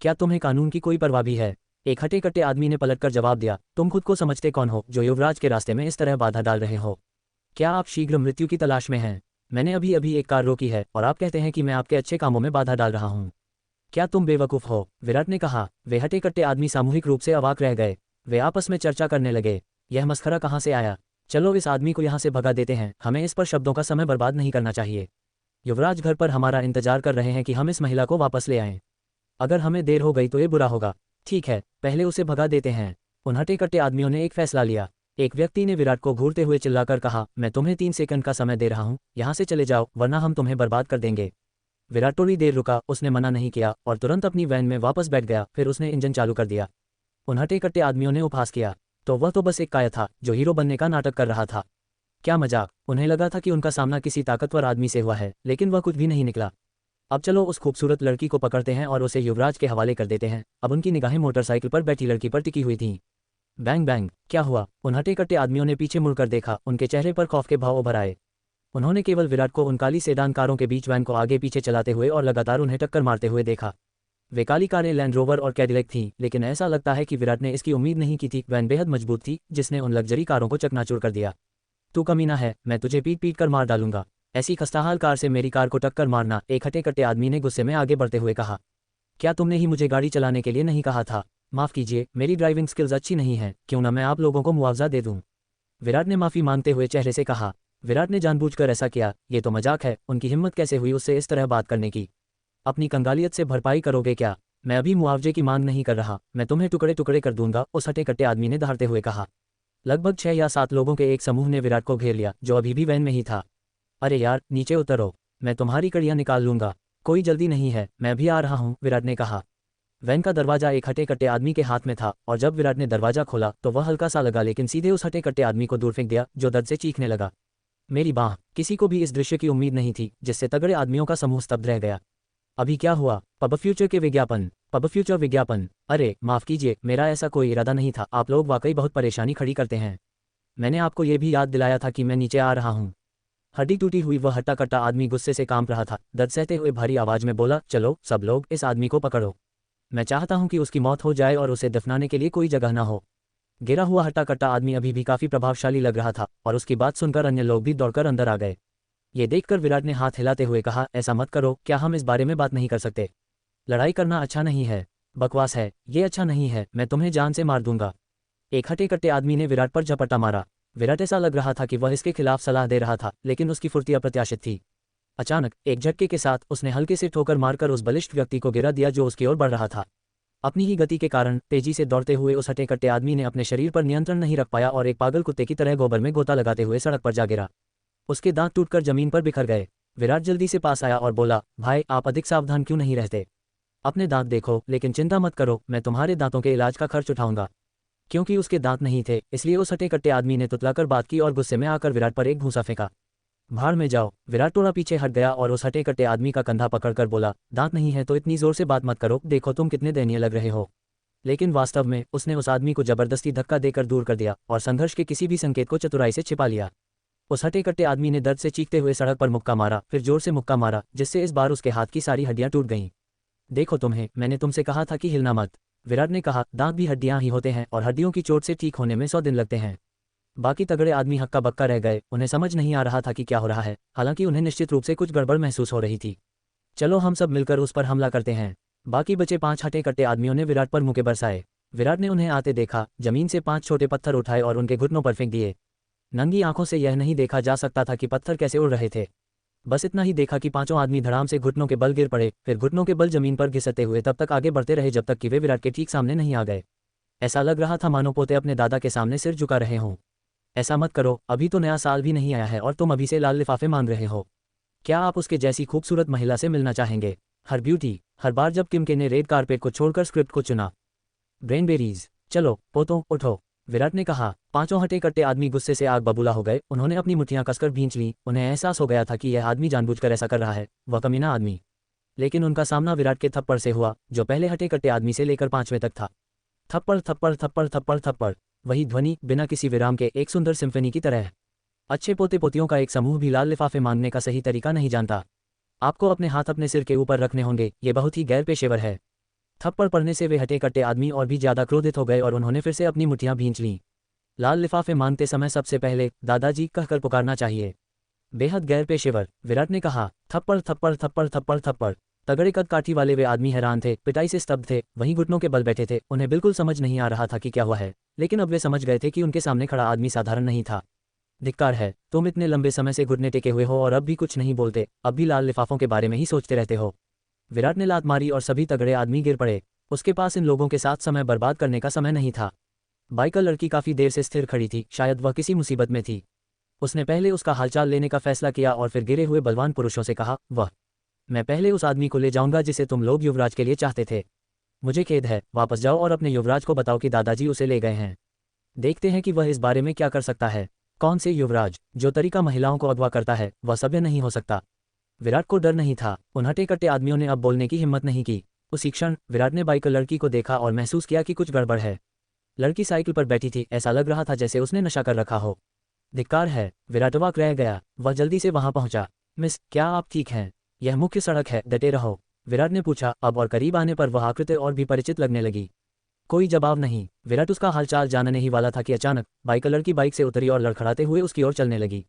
क्या तुम्हें कानून की कोई परवाह भी है? एक हटे कट्टे आदमी ने पलटकर जवाब दिया, तुम खुद को समझते कौन हो जो युवराज के रास्ते में इस तरह बाधा डाल रहे हो? क्या आप शीघ्र मृत्यु की तलाश में हैं? मैंने अभी अभी एक कार रोकी है और आप कहते हैं कि मैं आपके अच्छे कामों में बाधा डाल रहा हूँ। क्या तुम बेवकूफ़ हो? विराट ने कहा। वे हटे कट्टे आदमी सामूहिक रूप से अवाक रह गए। वे आपस में चर्चा करने लगे, यह मस्खरा कहाँ से आया? चलो इस आदमी को यहाँ से भगा देते हैं, हमें इस पर शब्दों का समय बर्बाद नहीं करना चाहिए। युवराज घर पर हमारा इंतजार कर रहे हैं कि हम इस महिला को वापस ले आएं। अगर हमें देर हो गई तो ये बुरा होगा। ठीक है, पहले उसे भगा देते हैं। उन हटे कट्टे आदमियों ने एक फैसला लिया। एक व्यक्ति ने विराट को घूरते हुए चिल्लाकर कहा, मैं तुम्हें 3 सेकंड का समय दे रहा हूँ, यहाँ से चले जाओ वरना हम तुम्हें बर्बाद कर देंगे। विराट थोड़ी देर रुका, उसने मना नहीं किया और तुरंत अपनी वैन में वापस बैठ गया। फिर उसने इंजन चालू कर दिया। उन हटे कट्टे आदमियों ने उपहास किया, तो वह तो बस एक काया था जो हीरो बनने का नाटक कर रहा था। क्या मजाक! उन्हें लगा था कि उनका सामना किसी ताकतवर आदमी से हुआ है, लेकिन वह कुछ भी नहीं निकला। अब चलो उस खूबसूरत लड़की को पकड़ते हैं और उसे युवराज के हवाले कर देते हैं। अब उनकी निगाहें मोटरसाइकिल पर बैठी लड़की पर टिकी हुई थीं। Bang bang! क्या हुआ? उन हटे कट्टे आदमियों ने पीछे मुड़कर देखा, उनके चेहरे पर खौफ के भाव उभर आए। उन्होंने केवल विराट को उन काली सेडान कारों के बीच वैन को आगे पीछे चलाते हुए और लगातार उन्हें टक्कर मारते हुए देखा। वे काली कारें लैंड रोवर और कैडिलैक थीं, लेकिन ऐसा लगता है कि विराट ने इसकी उम्मीद नहीं की थी। वैन बेहद मजबूत थी, जिसने उन लग्जरी कारों को चकनाचूर कर दिया। तू कमीना है, मैं तुझे पीट पीट कर मार डालूंगा। ऐसी खस्ताहाल कार से मेरी कार को टक्कर मारना, एक हटे कट्टे आदमी ने गुस्से में आगे बढ़ते हुए कहा। क्या तुमने ही मुझे गाड़ी चलाने के लिए नहीं कहा था? माफ़ कीजिए, मेरी ड्राइविंग स्किल्स अच्छी नहीं है, क्यों ना मैं आप लोगों को मुआवजा दे दूं? विराट ने माफ़ी मांगते हुए चेहरे से कहा। विराट ने जानबूझकर ऐसा किया, ये तो मजाक है। उनकी हिम्मत कैसे हुई उससे इस तरह बात करने की? अपनी कंगालियत से भरपाई करोगे क्या? मैं अभी मुआवजे की मांग नहीं कर रहा, मैं तुम्हें टुकड़े टुकड़े कर दूंगा, उस हटे कट्टे आदमी ने दहाड़ते हुए कहा। लगभग 6 या 7 लोगों के एक समूह ने विराट को घेर लिया, जो अभी भी वैन में ही था। अरे यार, नीचे उतरो, मैं तुम्हारी कड़ियाँ निकाल लूंगा। कोई जल्दी नहीं है, मैं भी आ रहा हूँ, विराट ने कहा। वैन का दरवाजा एक हटे कट्टे आदमी के हाथ में था और जब विराट ने दरवाजा खोला तो वह हल्का सा लगा, लेकिन सीधे उस हटे कट्टे आदमी को दूर फेंक दिया, जो दर्द से चीखने लगा। मेरी बाह! किसी को भी इस दृश्य की उम्मीद नहीं थी, जिससे तगड़े आदमियों का समूह स्तब्ध रह गया। अभी क्या हुआ? पब फ्यूचर के विज्ञापन! पब फ्यूचर विज्ञापन! अरे माफ़ कीजिए, मेरा ऐसा कोई इरादा नहीं था। आप लोग वाकई बहुत परेशानी खड़ी करते हैं। मैंने आपको ये भी याद दिलाया था कि मैं नीचे आ रहा हूँ। हड्डी टूटी हुई वह हट्टा कट्टा आदमी गुस्से से कांप रहा था। दर्द सहते हुए भारी आवाज में बोला, चलो सब लोग इस आदमी को पकड़ो। मैं चाहता हूं कि उसकी मौत हो जाए और उसे दफनाने के लिए कोई जगह ना हो। गिरा हुआ हट्टा कट्टा आदमी अभी भी काफी प्रभावशाली लग रहा था और उसकी बात सुनकर अन्य लोग भी दौड़कर अंदर आ गए। ये देखकर विराट ने हाथ हिलाते हुए कहा, ऐसा मत करो, क्या हम इस बारे में बात नहीं कर सकते? लड़ाई करना अच्छा नहीं है। बकवास है, ये अच्छा नहीं है, मैं तुम्हें जान से मार दूंगा। एक हटे कट्टे आदमी ने विराट पर झपट्टा मारा। विराट ऐसा लग रहा था कि वह इसके खिलाफ सलाह दे रहा था, लेकिन उसकी फुर्ती अप्रत्याशित थी। अचानक एक झटके के साथ उसने हल्के से ठोकर मारकर उस बलिष्ठ व्यक्ति को गिरा दिया जो उसकी ओर बढ़ रहा था। अपनी ही गति के कारण तेजी से दौड़ते हुए उस हटे कट्टे आदमी ने अपने शरीर पर नियंत्रण नहीं रख पाया और एक पागल कुत्ते की तरह गोबर में गोता लगाते हुए सड़क पर जा गिरा। उसके दांत टूटकर जमीन पर बिखर गए। विराट जल्दी से पास आया और बोला, भाई आप अधिक सावधान क्यों नहीं रहते? अपने दांत देखो, लेकिन चिंता मत करो, मैं तुम्हारे दांतों के इलाज का खर्च उठाऊंगा। क्योंकि उसके दांत नहीं थे, इसलिए उस हटे कट्टे आदमी ने तुतलाकर बात की और गुस्से में आकर विराट पर एक भूसा फेंका। भाड़ में जाओ! विराट थोड़ा पीछे हट गया और उस हटे कट्टे आदमी का कंधा पकड़कर बोला, दांत नहीं है तो इतनी जोर से बात मत करो, देखो तुम कितने दयनीय लग रहे हो। लेकिन वास्तव में उसने उस आदमी को जबरदस्ती धक्का देकर दूर कर दिया और संघर्ष के किसी भी संकेत को चतुराई से छिपा लिया। उस हटे कट्टे आदमी ने दर्द से चीखते हुए सड़क पर मुक्का मारा, फिर जोर से मुक्का मारा, जिससे इस बार उसके हाथ की सारी हड्डियां टूट गईं। देखो तुम्हें, मैंने तुमसे कहा था कि हिलना मत। विराट ने कहा, दांत भी हड्डियां ही होते हैं और हड्डियों की चोट से ठीक होने में 100 दिन लगते हैं। बाकी तगड़े आदमी हक्का बक्का रह गए, उन्हें समझ नहीं आ रहा था कि क्या हो रहा है, हालांकि उन्हें निश्चित रूप से कुछ गड़बड़ महसूस हो रही थी। चलो हम सब मिलकर उस पर हमला करते हैं। बाकी बचे 5 हटे कट्टे आदमियों ने विराट पर मुक्के बरसाए। विराट ने उन्हें आते देखा, जमीन से 5 छोटे पत्थर उठाए और उनके घुटनों पर फेंक दिए। नंगी आंखों से यह नहीं देखा जा सकता था कि पत्थर कैसे उड़ रहे थे। बस इतना ही देखा कि 5 आदमी धड़ाम से घुटनों के बल गिर पड़े, फिर घुटनों के बल जमीन पर घिसते हुए तब तक आगे बढ़ते रहे जब तक कि वे विराट के ठीक सामने नहीं आ गए। ऐसा लग रहा था मानो पोते अपने दादा के सामने सिर झुका रहे हों। ऐसा मत करो, अभी तो नया साल भी नहीं आया है और तुम अभी से लाल लिफाफे मांग रहे हो। क्या आप उसके जैसी खूबसूरत महिला से मिलना चाहेंगे? हर ब्यूटी! हर बार जब किम के ने रेड कारपेट को छोड़कर स्क्रिप्ट को चुना। ब्रेनबेरीज! चलो पोतों उठो, विराट ने कहा। 5 हटे कट्टे आदमी गुस्से से आग बबूला हो गए, उन्होंने अपनी मुट्ठियां कसकर भींच लीं। उन्हें एहसास हो गया था कि यह आदमी जानबूझकर ऐसा कर रहा है, वह कमीना आदमी। लेकिन उनका सामना विराट के थप्पड़ से हुआ, जो पहले हटे कट्टे आदमी से लेकर 5वें तक था। थप्पड़ थप्पड़ थप्पड़ थप्पड़ थप्पड़, वही ध्वनि बिना किसी विराम के एक सुंदर सिम्फनी की तरह। अच्छे पोते पोतियों का एक समूह भी लाल लिफाफे मांगने का सही तरीका नहीं जानता। आपको अपने हाथ अपने सिर के ऊपर रखने होंगे, ये बहुत ही गैर पेशेवर है। थप्पड़ पड़ने से वे हटे कट्टे आदमी और भी ज्यादा क्रोधित हो गए और उन्होंने फिर से अपनी मुट्ठियां भींच लीं। लाल लिफाफे मांगते समय सबसे पहले दादाजी कहकर पुकारना चाहिए। बेहद गैर पेशेवर, विराट ने कहा। थप्पड़ थप्पड़ थप्पड़ थप्पड़ थप्पड़। तगड़े कद काठी वाले वे आदमी हैरान थे, पिटाई से स्तब्ध थे, वहीं घुटनों के बल बैठे थे। उन्हें बिल्कुल समझ नहीं आ रहा था कि क्या हुआ है, लेकिन अब वे समझ गए थे कि उनके सामने खड़ा आदमी साधारण नहीं था। धिक्कार है, तुम इतने लंबे समय से घुटने टेके हुए हो और अब भी कुछ नहीं बोलते, अब भी लाल लिफाफों के बारे में ही सोचते रहते हो। विराट ने लात मारी और सभी तगड़े आदमी गिर पड़े। उसके पास इन लोगों के साथ समय बर्बाद करने का समय नहीं था। बाइकर लड़की काफी देर से स्थिर खड़ी थी, शायद वह किसी मुसीबत में थी। उसने पहले उसका हालचाल लेने का फैसला किया और फिर गिरे हुए बलवान पुरुषों से कहा, वह मैं पहले उस आदमी को ले जाऊंगा जिसे तुम लोग युवराज के लिए चाहते थे। मुझे खेद है, वापस जाओ और अपने युवराज को बताओ कि दादाजी उसे ले गए हैं। देखते हैं कि वह इस बारे में क्या कर सकता है। कौन से युवराज? जो तरीका महिलाओं को अगवा करता है वह सभ्य नहीं हो सकता। विराट को डर नहीं था। उन हटे कट्टे आदमियों ने अब बोलने की हिम्मत नहीं की। उसी क्षण विराट ने बाइकर लड़की को देखा और महसूस किया कि कुछ गड़बड़ है। लड़की साइकिल पर बैठी थी, ऐसा लग रहा था जैसे उसने नशा कर रखा हो। धिक्कार है, विराट अवाक रह गया। वह जल्दी से वहां पहुंचा। मिस, क्या आप ठीक हैं? यह मुख्य सड़क है, डटे रहो, विराट ने पूछा। अब और करीब आने पर वह आकृति और भी परिचित लगने लगी। कोई जवाब नहीं। विराट उसका हालचाल जानने ही वाला था कि अचानक बाइकर लड़की बाइक से उतरी और लड़खड़ाते हुए उसकी ओर चलने लगी।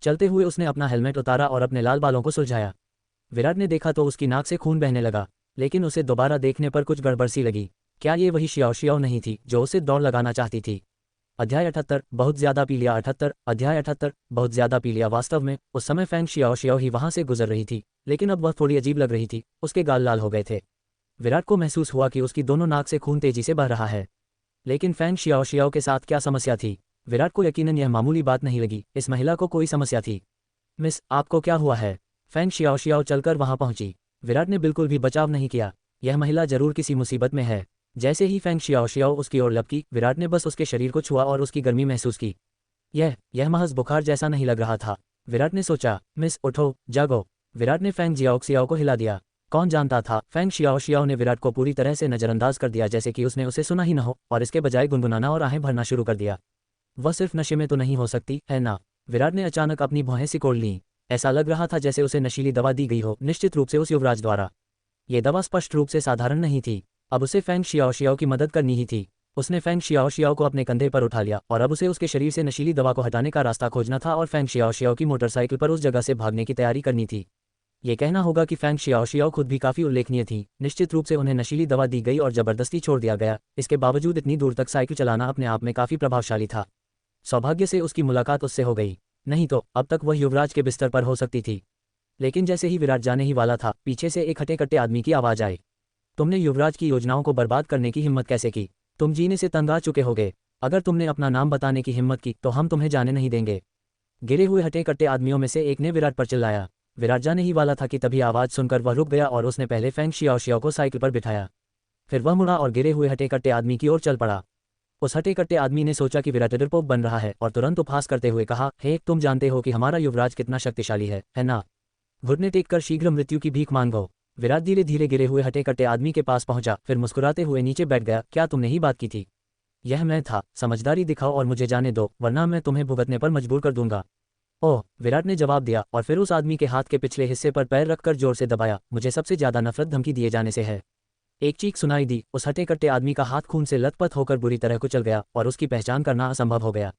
चलते हुए उसने अपना हेलमेट उतारा और अपने लाल बालों को सुलझाया। विराट ने देखा तो उसकी नाक से खून बहने लगा, लेकिन उसे दोबारा देखने पर कुछ गड़बड़ सी लगी। क्या ये वही शियाओ शियाओ नहीं थी जो उसे दौड़ लगाना चाहती थी? अध्याय 78, बहुत ज्यादा पी लिया। 78, अध्याय 78, बहुत ज्यादा पी लिया। वास्तव में उस समय फैंग शियाओ शियाओ ही वहां से गुजर रही थी, लेकिन अब वह थोड़ी अजीब लग रही थी। उसके गाल लाल हो गए थे। विराट को महसूस हुआ कि उसकी दोनों नाक से खून तेजी से बह रहा है। लेकिन फैंग शियाओ शियाओ के साथ क्या समस्या थी? विराट को यकीनन यह मामूली बात नहीं लगी। इस महिला को कोई समस्या थी। मिस, आपको क्या हुआ है? फैंग शियाओ शियाओ चलकर वहां पहुंची। विराट ने बिल्कुल भी बचाव नहीं किया। यह महिला जरूर किसी मुसीबत में है। जैसे ही फैंग शियाओ शियाओ उसकी ओर लपकी, विराट ने बस उसके शरीर को छुआ और उसकी गर्मी महसूस की। यह महज बुखार जैसा नहीं लग रहा था, विराट ने सोचा। मिस, उठो, जागो। विराट ने फैंग जियाओ शियाओ को हिला दिया। कौन जानता था? फैंग शियाओ शियाओ ने विराट को पूरी तरह से नजरअंदाज कर दिया, जैसे कि उसने उसे सुना ही न हो, और इसके बजाय गुनगुनाना और आहें भरना शुरू कर दिया। वह सिर्फ नशे में तो नहीं हो सकती है ना? विराट ने अचानक अपनी भौहें सिकोड़ लीं। ऐसा लग रहा था जैसे उसे नशीली दवा दी गई हो, निश्चित रूप से उस युवराज द्वारा। ये दवा स्पष्ट रूप से साधारण नहीं थी। अब उसे फैंग शियाओ शियाओ की मदद करनी ही थी। उसने फैंग शियाओ शियाओ को अपने कंधे पर उठा लिया और अब उसे उसके शरीर से नशीली दवा को हटाने का रास्ता खोजना था और फैंग शियाओ शियाओ की मोटरसाइकिल पर उस जगह से भागने की तैयारी करनी थी। ये कहना होगा कि फैंग शियाओ शियाओ खुद भी काफी उल्लेखनीय थी। निश्चित रूप से उन्हें नशीली दवा दी गई और जबरदस्ती छोड़ दिया गया। इसके बावजूद इतनी दूर तक साइकिल चलाना अपने आप में काफी प्रभावशाली था। सौभाग्य से उसकी मुलाकात उससे हो गई, नहीं तो अब तक वह युवराज के बिस्तर पर हो सकती थी। लेकिन जैसे ही विराट जाने ही वाला था, पीछे से एक हटे कट्टे आदमी की आवाज आई। तुमने युवराज की योजनाओं को बर्बाद करने की हिम्मत कैसे की? तुम जीने से तंग आ चुके होगे। अगर तुमने अपना नाम बताने की हिम्मत की तो हम तुम्हें जाने नहीं देंगे। गिरे हुए हटे कट्टे आदमियों में से एक ने विराट पर चिल्लाया। विराट जाने ही वाला था कि तभी आवाज सुनकर वह रुक गया और उसने पहले फैंग शियाओ शियाओ को साइकिल पर बिठाया। फिर वह मुड़ा और गिरे हुए हटे कट्टे आदमी की ओर चल पड़ा। उस हटे कट्टे आदमी ने सोचा कि विराट डरपोक बन रहा है और तुरंत उपहास करते हुए कहा, हे, तुम जानते हो कि हमारा युवराज कितना शक्तिशाली है ना? घुटने टेक कर शीघ्र मृत्यु की भीख मांगो। विराट धीरे धीरे गिरे हुए हटे कट्टे आदमी के पास पहुंचा, फिर मुस्कुराते हुए नीचे बैठ गया। क्या तुमने ही बात की थी? यह मैं था। समझदारी दिखाओ और मुझे जाने दो, वरना मैं तुम्हें भुगतने पर मजबूर कर दूंगा। ओह, विराट ने जवाब दिया और फिर उस आदमी के हाथ के पिछले हिस्से पर पैर रखकर जोर से दबाया। मुझे सबसे ज्यादा नफरत धमकी दिए जाने से है। एक चीख सुनाई दी। उस हटे कट्टे आदमी का हाथ खून से लथपथ होकर बुरी तरह कुचल गया और उसकी पहचान करना असंभव हो गया।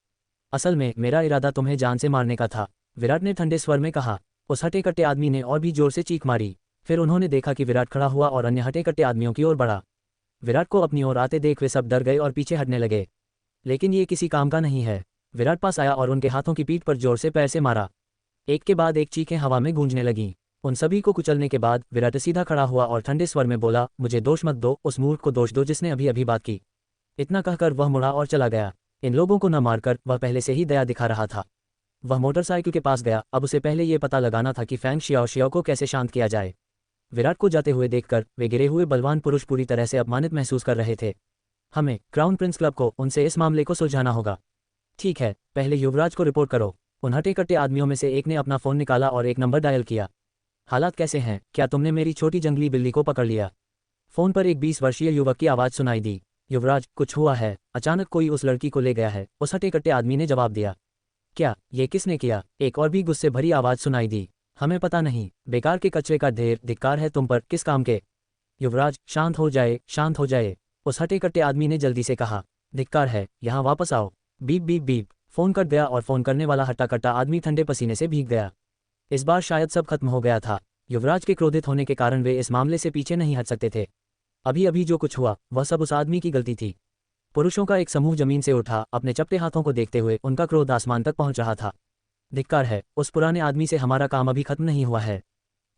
असल में मेरा इरादा तुम्हें जान से मारने का था, विराट ने ठंडे स्वर में कहा। उस हटे कट्टे आदमी ने और भी जोर से चीख मारी। फिर उन्होंने देखा कि विराट खड़ा हुआ और अन्य हटे कट्टे आदमियों की ओर बढ़ा। विराट को अपनी ओर आते देख वे सब डर गए और पीछे हटने लगे। लेकिन ये किसी काम का नहीं है। विराट पास आया और उनके हाथों की पीठ पर जोर से पैर से मारा। एक के बाद एक चीखें हवा में गूंजने लगीं। उन सभी को कुचलने के बाद विराट सीधा खड़ा हुआ और ठंडे स्वर में बोला, मुझे दोष मत दो, उस मूर्ख को दोष दो जिसने अभी अभी बात की। इतना कहकर वह मुड़ा और चला गया। इन लोगों को न मारकर वह पहले से ही दया दिखा रहा था। वह मोटरसाइकिल के पास गया। अब उसे पहले ये पता लगाना था कि फैंग शियाओ शियाओ को कैसे शांत किया जाए। विराट को जाते हुए देखकर वे गिरे हुए बलवान पुरुष पूरी तरह से अपमानित महसूस कर रहे थे। हमें क्राउन प्रिंस क्लब को उनसे इस मामले को सुलझाना होगा। ठीक है, पहले युवराज को रिपोर्ट करो। उन हटे कट्टे आदमियों में से एक ने अपना फोन निकाला और एक नंबर डायल किया। हालात कैसे हैं? क्या तुमने मेरी छोटी जंगली बिल्ली को पकड़ लिया? फोन पर एक 20 वर्षीय युवक की आवाज सुनाई दी। युवराज, कुछ हुआ है। अचानक कोई उस लड़की को ले गया है, उस हटे कट्टे आदमी ने जवाब दिया। क्या? ये किसने किया? एक और भी गुस्से भरी आवाज सुनाई दी। हमें पता नहीं, बेकार के कचरे का ढेर। धिक्कार है तुम पर, किस काम के? युवराज, शांत हो जाए, शांत हो जाए, उस हटे कट्टे आदमी ने जल्दी से कहा। धिक्कार है, यहाँ वापस आओ। Beep beep beep, phone cut गया और फोन करने वाला हट्टा कट्टा आदमी ठंडे पसीने से भीग गया। इस बार शायद सब खत्म हो गया था। युवराज के क्रोधित होने के कारण वे इस मामले से पीछे नहीं हट सकते थे। अभी अभी जो कुछ हुआ वह सब उस आदमी की गलती थी। पुरुषों का एक समूह जमीन से उठा, अपने चपटे हाथों को देखते हुए उनका क्रोध आसमान तक पहुंच रहा था। धिक्कार है, उस पुराने आदमी से हमारा काम अभी खत्म नहीं हुआ है।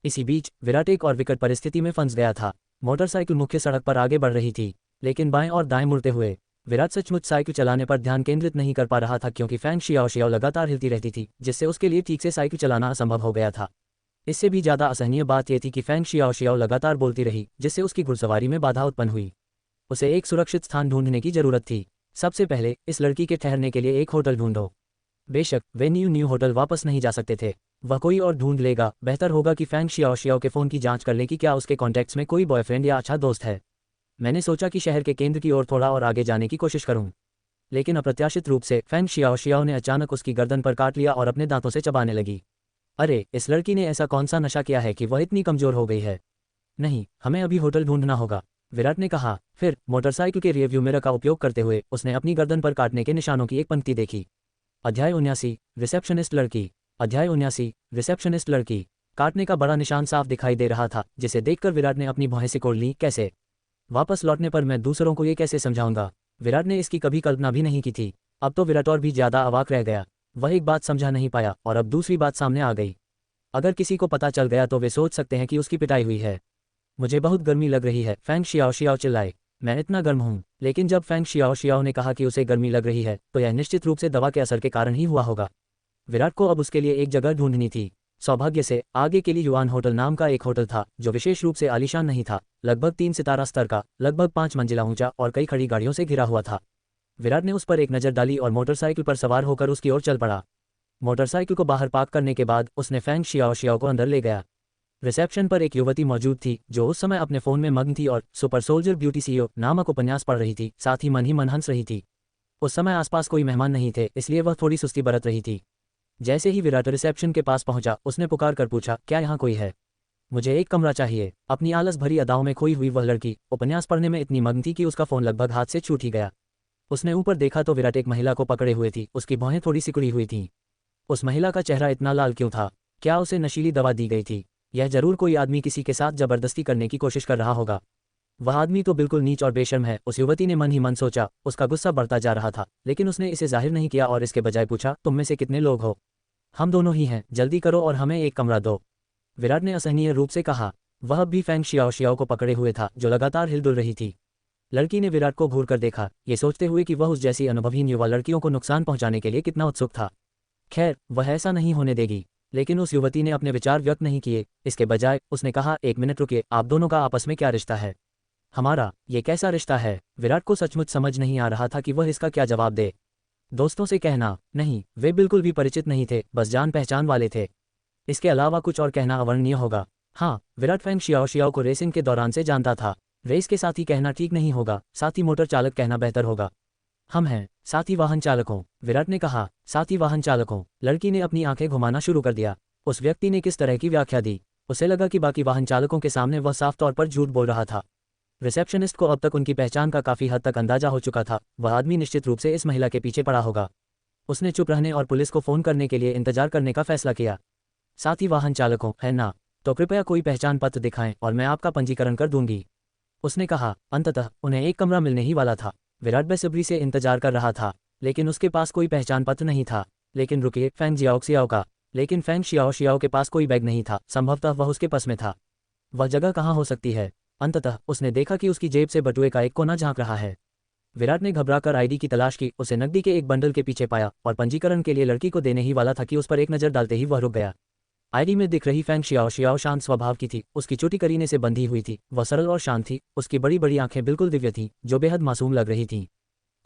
इसी बीच विराट एक और विकट परिस्थिति में फंस गया था। मोटरसाइकिल मुख्य सड़क पर आगे बढ़ रही थी, लेकिन बाएं और दाएं मुड़ते हुए विराट सचमुच साइकिल चलाने पर ध्यान केंद्रित नहीं कर पा रहा था, क्योंकि फैंग शियाओ शियाओ लगातार हिलती रहती थी, जिससे उसके लिए ठीक से साइकिल चलाना असंभव हो गया था। इससे भी ज़्यादा असहनीय बात यह थी कि फैंग शियाओ शियाओ लगातार बोलती रही, जिससे उसकी घुड़सवारी में बाधा उत्पन्न हुई। उसे एक सुरक्षित स्थान ढूंढने की जरूरत थी। सबसे पहले इस लड़की के ठहरने के लिए एक होटल ढूंढो। बेशक वे न्यू होटल वापस नहीं जा सकते थे, वह कोई और ढूंढ लेगा। बेहतर होगा कि फैंग शियाओ शियाओ के फ़ोन की जांच कर ले कि क्या उसके कॉन्टैक्ट्स में कोई बॉयफ्रेंड या अच्छा दोस्त है। मैंने सोचा कि शहर के केंद्र की ओर थोड़ा और आगे जाने की कोशिश करूं, लेकिन अप्रत्याशित रूप से फैंग शियाओ शियाओ ने अचानक उसकी गर्दन पर काट लिया और अपने दांतों से चबाने लगी। अरे, इस लड़की ने ऐसा कौन सा नशा किया है कि वह इतनी कमजोर हो गई है। नहीं, हमें अभी होटल ढूंढना होगा, विराट ने कहा। फिर मोटरसाइकिल के रियरव्यू मिरर का उपयोग करते हुए उसने अपनी गर्दन पर काटने के निशानों की एक पंक्ति देखी। अध्याय 79, रिसेप्शनिस्ट लड़की। अध्याय 79, रिसेप्शनिस्ट लड़की। काटने का बड़ा निशान साफ दिखाई दे रहा था, जिसे देखकर विराट ने अपनी भौहें सिकोड़ ली। कैसे? वापस लौटने पर मैं दूसरों को ये कैसे समझाऊंगा? विराट ने इसकी कभी कल्पना भी नहीं की थी। अब तो विराट और भी ज्यादा अवाक रह गया। वह एक बात समझा नहीं पाया और अब दूसरी बात सामने आ गई। अगर किसी को पता चल गया तो वे सोच सकते हैं कि उसकी पिटाई हुई है। मुझे बहुत गर्मी लग रही है, फैंग शियाओ शियाओ चिल्लाए। मैं इतना गर्म हूँ। लेकिन जब फैंग शियाओ शियाओ ने कहा कि उसे गर्मी लग रही है, तो यह निश्चित रूप से दवा के असर के कारण ही हुआ होगा। विराट को अब उसके लिए एक जगह ढूंढनी थी। सौभाग्य से आगे के लिए युआन होटल नाम का एक होटल था, जो विशेष रूप से आलीशान नहीं था। लगभग 3 सितारा स्तर का, लगभग 5 मंजिला ऊंचा और कई खड़ी गाड़ियों से घिरा हुआ था। विराट ने उस पर एक नज़र डाली और मोटरसाइकिल पर सवार होकर उसकी ओर चल पड़ा। मोटरसाइकिल को बाहर पार्क करने के बाद उसने फैंग शियाओ शियाओ को अंदर ले गया। रिसेप्शन पर एक युवती मौजूद थी, जो उस समय अपने फ़ोन में मग्न थी और सुपर सोल्जर ब्यूटी सीईओ नामक उपन्यास पढ़ रही थी। साथ ही मन हंस रही थी। उस समय आसपास कोई मेहमान नहीं थे, इसलिए वह थोड़ी सुस्ती बरत रही थी। जैसे ही विराट रिसेप्शन के पास पहुंचा, उसने पुकार कर पूछा, क्या यहाँ कोई है? मुझे एक कमरा चाहिए। अपनी आलस भरी अदाओं में खोई हुई वह लड़की उपन्यास पढ़ने में इतनी मग्न थी कि उसका फ़ोन लगभग हाथ से छूट ही गया। उसने ऊपर देखा तो विराट एक महिला को पकड़े हुए थी। उसकी भौहें थोड़ी सिकुड़ी हुई थीं। उस महिला का चेहरा इतना लाल क्यों था? क्या उसे नशीली दवा दी गई थी? यह जरूर कोई आदमी किसी के साथ जबरदस्ती करने की कोशिश कर रहा होगा। वह आदमी तो बिल्कुल नीच और बेशर्म है, उस युवती ने मन ही मन सोचा। उसका गुस्सा बढ़ता जा रहा था, लेकिन उसने इसे जाहिर नहीं किया और इसके बजाय पूछा, तुम में से कितने लोग हो? हम दोनों ही हैं, जल्दी करो और हमें एक कमरा दो, विराट ने असहनीय रूप से कहा। वह भी फैंग शियाओ शियाओ को पकड़े हुए था, जो लगातार हिलडुल रही थी। लड़की ने विराट को घूर कर देखा, ये सोचते हुए कि वह उस जैसी अनुभवहीन युवा लड़कियों को नुकसान पहुंचाने के लिए कितना उत्सुक था। खैर, वह ऐसा नहीं होने देगी। लेकिन उस युवती ने अपने विचार व्यक्त नहीं किए। इसके बजाय उसने कहा, एक मिनट रुकिए, आप दोनों का आपस में क्या रिश्ता है? हमारा? ये कैसा रिश्ता है? विराट को सचमुच समझ नहीं आ रहा था कि वह इसका क्या जवाब दे। दोस्तों से कहना? नहीं, वे बिल्कुल भी परिचित नहीं थे, बस जान पहचान वाले थे। इसके अलावा कुछ और कहना अवर्णनीय होगा। हाँ, विराट फैंग शियाओ शियाओ को रेसिंग के दौरान से जानता था। रेस के साथ ही कहना ठीक नहीं होगा, साथी मोटर चालक कहना बेहतर होगा। हम हैं साथी वाहन चालकों, विराट ने कहा। साथी वाहन चालकों? लड़की ने अपनी आंखें घुमाना शुरू कर दिया। उस व्यक्ति ने किस तरह की व्याख्या दी? उसे लगा कि बाकी वाहन चालकों के सामने वह साफ तौर पर झूठ बोल रहा था। रिसेप्शनिस्ट को अब तक उनकी पहचान का काफी हद तक अंदाजा हो चुका था। वह आदमी निश्चित रूप से इस महिला के पीछे पड़ा होगा। उसने चुप रहने और पुलिस को फोन करने के लिए इंतजार करने का फैसला किया। साथी वाहन चालकों, है ना? तो कृपया कोई पहचान पत्र दिखाएं और मैं आपका पंजीकरण कर दूंगी, उसने कहा। अंततः उन्हें एक कमरा मिलने ही वाला था। विराट बेसब्री से इंतजार कर रहा था, लेकिन उसके पास कोई पहचान पत्र नहीं था। लेकिन रुकिए, फैंग जियाओ शियाओ का? लेकिन फैंग शियाओ शियाओ के पास कोई बैग नहीं था। संभवतः वह उसके पास में था। वह जगह कहाँ हो सकती है? अंततः उसने देखा कि उसकी जेब से बटुए का एक कोना झांक रहा है। विराट ने घबराकर आईडी की तलाश की। उसे नकदी के एक बंडल के पीछे पाया और पंजीकरण के लिए लड़की को देने ही वाला था कि उस पर एक नज़र डालते ही वह रुक गया। आईडी में दिख रही फैंग शियाओ शियाओ शांत स्वभाव की थी। उसकी चोटी करीने से बंधी हुई थी। वह सरल और शांत थी। उसकी बड़ी बड़ी आंखें बिल्कुल दिव्य थीं, जो बेहद मासूम लग रही थीं।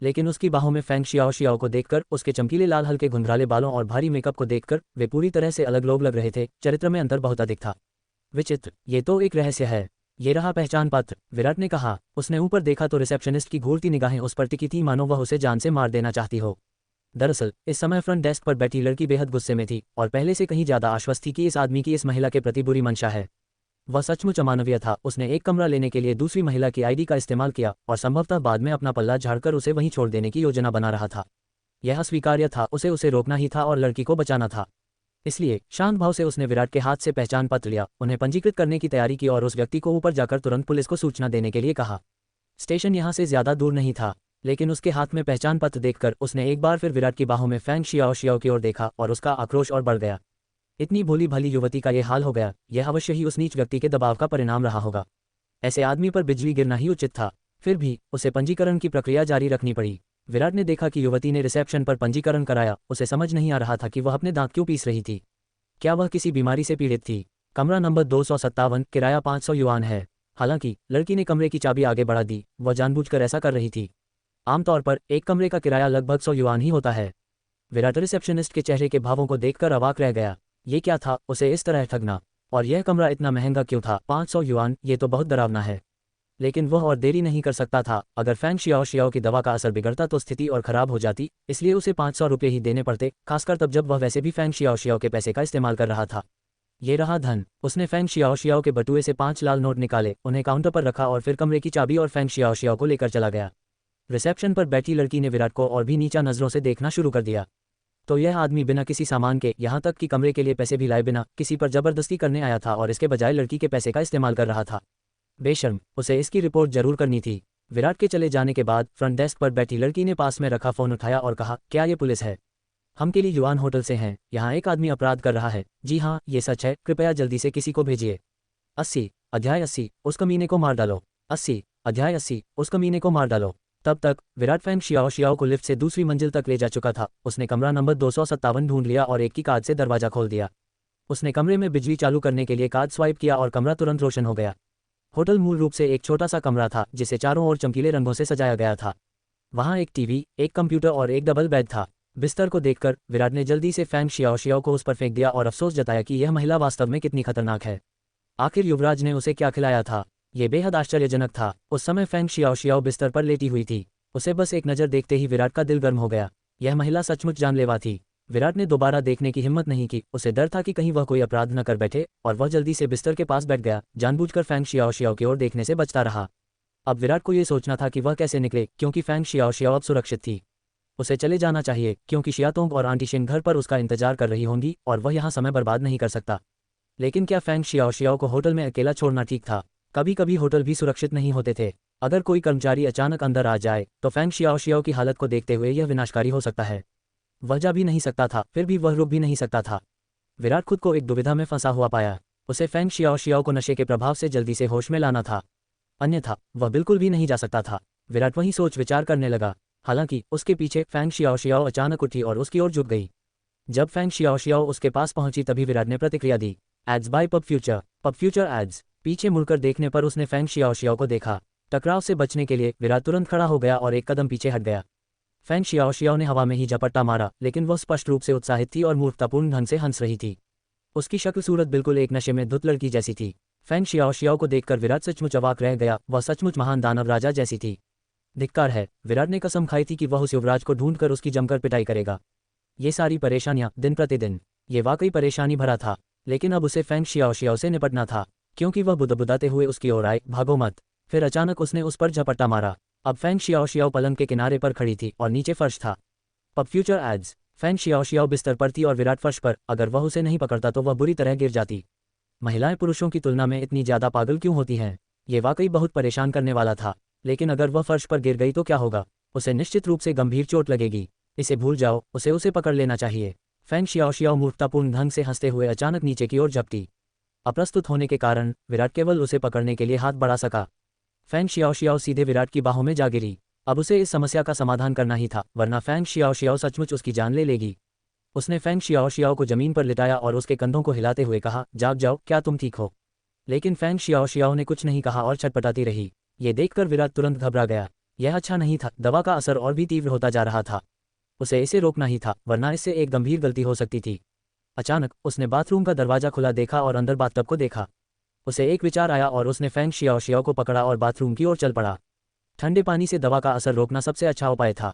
लेकिन उसकी बाहों में फैंग शियाओ शियाओ को देखकर, उसके चमकीले लाल हल्के घुंघराले बालों और भारी मेकअप को देखकर वे पूरी तरह से अलग लोग लग रहे थे। चरित्र में अंतर बहुत अधिक था। विचित्र, ये तो एक रहस्य है। ये रहा पहचान पत्र, विराट ने कहा। उसने ऊपर देखा तो रिसेप्शनिस्ट की घूरती निगाहें उस पर टिकी थी, मानो वह उसे जान से मार देना चाहती हो। दरअसल इस समय फ्रंट डेस्क पर बैठी लड़की बेहद गुस्से में थी और पहले से कहीं ज्यादा आश्वस्त थी कि इस आदमी की इस महिला के प्रति बुरी मंशा है। वह सचमुच अमानवीय था। उसने एक कमरा लेने के लिए दूसरी महिला की आईडी का इस्तेमाल किया और संभवतः बाद में अपना पल्ला झाड़कर उसे वहीं छोड़ देने की योजना बना रहा था। यह अस्वीकार्य था, उसे रोकना ही था और लड़की को बचाना था। इसलिए शांत भाव से उसने विराट के हाथ से पहचान पत्र लिया, उन्हें पंजीकृत करने की तैयारी की और उस व्यक्ति को ऊपर जाकर तुरंत पुलिस को सूचना देने के लिए कहा। स्टेशन यहाँ से ज्यादा दूर नहीं था, लेकिन उसके हाथ में पहचान पत्र देखकर उसने एक बार फिर विराट की बाहों में फैंग शियाओ की ओर देखा और उसका आक्रोश और बढ़ गया। इतनी भोली भाली युवती का यह हाल हो गया, यह अवश्य ही उस नीच व्यक्ति के दबाव का परिणाम रहा होगा। ऐसे आदमी पर बिजली गिरना ही उचित था। फिर भी उसे पंजीकरण की प्रक्रिया जारी रखनी पड़ी। विराट ने देखा कि युवती ने रिसेप्शन पर पंजीकरण कराया। उसे समझ नहीं आ रहा था कि वह अपने दांत क्यों पीस रही थी। क्या वह किसी बीमारी से पीड़ित थी? कमरा नंबर 257, किराया 500 युआन है। हालांकि लड़की ने कमरे की चाबी आगे बढ़ा दी, वह जानबूझकर ऐसा कर रही थी। आमतौर पर एक कमरे का किराया लगभग 100 युआन ही होता है। विराट रिसेप्शनिस्ट के चेहरे के भावों को देखकर अवाक रह गया। ये क्या था, उसे इस तरह ठगना? और यह कमरा इतना महंगा क्यों था? 500 युआन, ये तो बहुत डरावना है। लेकिन वह और देरी नहीं कर सकता था। अगर फैंग शियाओ की दवा का असर बिगड़ता तो स्थिति और खराब हो जाती, इसलिए उसे 500 रुपये ही देने पड़ते, खासकर तब जब वह वैसे भी फैंग शियाओ के पैसे का इस्तेमाल कर रहा था। ये रहा धन। उसने फैंग शियाओ के बटुए से 5 लाल नोट निकाले, उन्हें काउंटर पर रखा और फिर कमरे की चाबी और फैंग शियाओ को लेकर चला गया। रिसेप्शन पर बैठी लड़की ने विराट को और भी नीचा नजरों से देखना शुरू कर दिया। तो यह आदमी बिना किसी सामान के, यहाँ तक कि कमरे के लिए पैसे भी लाए बिना, किसी पर जबरदस्ती करने आया था और इसके बजाय लड़की के पैसे का इस्तेमाल कर रहा था। बेशर्म, उसे इसकी रिपोर्ट जरूर करनी थी। विराट के चले जाने के बाद फ्रंट डेस्क पर बैठी लड़की ने पास में रखा फोन उठाया और कहा, क्या ये पुलिस है? हम के लिए युआन होटल से हैं, यहाँ एक आदमी अपराध कर रहा है। जी हाँ, ये सच है, कृपया जल्दी से किसी को भेजिए। 80, अध्याय 80, उस कमीने को मार डालो। 80, अध्याय 80, उस कमीने को मार डालो। तब तक विराट फैंग शियाओ को लिफ्ट से दूसरी मंजिल तक ले जा चुका था। उसने कमरा नंबर 257 ढूंढ लिया और एक की कार्ड से दरवाजा खोल दिया। उसने कमरे में बिजली चालू करने के लिए कार्ड स्वाइप किया और कमरा तुरंत रोशन हो गया। होटल मूल रूप से एक छोटा सा कमरा था जिसे चारों ओर चमकीले रंगों से सजाया गया था। वहाँ एक टीवी, एक कंप्यूटर और एक डबल बेड था। बिस्तर को देखकर विराट ने जल्दी से फैंग शियाओ को उस पर फेंक दिया और अफसोस जताया कि यह महिला वास्तव में कितनी खतरनाक है। आखिर युवराज ने उसे क्या खिलाया था? ये बेहद आश्चर्यजनक था। उस समय फैंग शियाओ बिस्तर पर लेटी हुई थी। उसे बस एक नज़र देखते ही विराट का दिल गर्म हो गया। यह महिला सचमुच जानलेवा थी। विराट ने दोबारा देखने की हिम्मत नहीं की। उसे डर था कि कहीं वह कोई अपराध न कर बैठे और वह जल्दी से बिस्तर के पास बैठ गया, जानबूझकर फैंग शियाओ की ओर देखने से बचता रहा। अब विराट को यह सोचना था कि वह कैसे निकले, क्योंकि फैंग शियाओ अब सुरक्षित थी। उसे चले जाना चाहिए, क्योंकि शियातोंग और आंटी शिन घर पर उसका इंतजार कर रही होंगी और वह यहाँ समय बर्बाद नहीं कर सकता। लेकिन क्या फैंग शियाओ को होटल में अकेला छोड़ना ठीक था? कभी कभी होटल भी सुरक्षित नहीं होते थे। अगर कोई कर्मचारी अचानक अंदर आ जाए तो फैंग शियाओ की हालत को देखते हुए यह विनाशकारी हो सकता है। वह जा भी नहीं सकता था, फिर भी वह रुक भी नहीं सकता था। विराट खुद को एक दुविधा में फंसा हुआ पाया। उसे फैंग शियाओ को नशे के प्रभाव से जल्दी से होश में लाना था, अन्यथा वह बिल्कुल भी नहीं जा सकता था। विराट वही सोच विचार करने लगा। हालांकि उसके पीछे फैंग शियाओ अचानक उठी और उसकी ओर झुक गई। जब फैंग शियाओ उसके पास पहुंची तभी विराट ने प्रतिक्रिया दी, एड्स बाय पब फ्यूचर एड्स। पीछे मुड़कर देखने पर उसने फैंग शियाओ को देखा। टकराव से बचने के लिए विराट तुरंत खड़ा हो गया और एक कदम पीछे हट गया। फैंग शियाओ ने हवा में ही झपट्टा मारा, लेकिन वह स्पष्ट रूप से उत्साहित थी और मूर्खतापूर्ण ढंग से हंस रही थी। उसकी शक्ल सूरत बिल्कुल एक नशे में धुत लड़की जैसी थी। फैंग शियाओ को देखकर विराट सचमुच अवाक रह गया। वह सचमुच महान दानव राजा जैसी थी। धिक्कार है, विराट ने कसम खाई थी कि वह उस युवराज को ढूंढकर उसकी जमकर पिटाई करेगा। ये सारी परेशानियां दिन प्रतिदिन, ये वाकई परेशानी भरा था। लेकिन अब उसे फैंग शियाओ से निपटना था, क्योंकि वह बुदबुदाते हुए उसकी ओर आए, भागो मत। फिर अचानक उसने उस पर झपट्टा मारा। अब फैंग शियाओ पलंग के किनारे पर खड़ी थी और नीचे फर्श था। Pub future ads. Fang Xiao बिस्तर पर थी और विराट फर्श पर। अगर वह उसे नहीं पकड़ता तो वह बुरी तरह गिर जाती। महिलाएं पुरुषों की तुलना में इतनी ज्यादा पागल क्यों होती हैं? ये वाकई बहुत परेशान करने वाला था। लेकिन अगर वह फर्श पर गिर गई तो क्या होगा? उसे निश्चित रूप से गंभीर चोट लगेगी। इसे भूल जाओ, उसे पकड़ लेना चाहिए। फैंग शियाओ मूर्खतापूर्ण ढंग से हंसते हुए अचानक नीचे की ओर झपटी। अप्रस्तुत होने के कारण विराट केवल उसे पकड़ने के लिए हाथ बढ़ा सका। फैंग शियाओ सीधे विराट की बाहों में जा गिरी। अब उसे इस समस्या का समाधान करना ही था, वरना फैंग शियाओ सचमुच उसकी जान ले लेगी। उसने फैंग शियाओ को जमीन पर लिटाया और उसके कंधों को हिलाते हुए कहा, जाग जाओ, क्या तुम ठीक हो? लेकिन फैंग शियाओ ने कुछ नहीं कहा और छटपटाती रही। ये देखकर विराट तुरंत घबरा गया। यह अच्छा नहीं था। दवा का असर और भी तीव्र होता जा रहा था। उसे इसे रोकना ही था, वरना इससे एक गंभीर गलती हो सकती थी। अचानक उसने बाथरूम का दरवाजा खुला देखा और अंदर बाथटब को देखा। उसे एक विचार आया और उसने फैंग शियाओ को पकड़ा और बाथरूम की ओर चल पड़ा। ठंडे पानी से दवा का असर रोकना सबसे अच्छा उपाय था।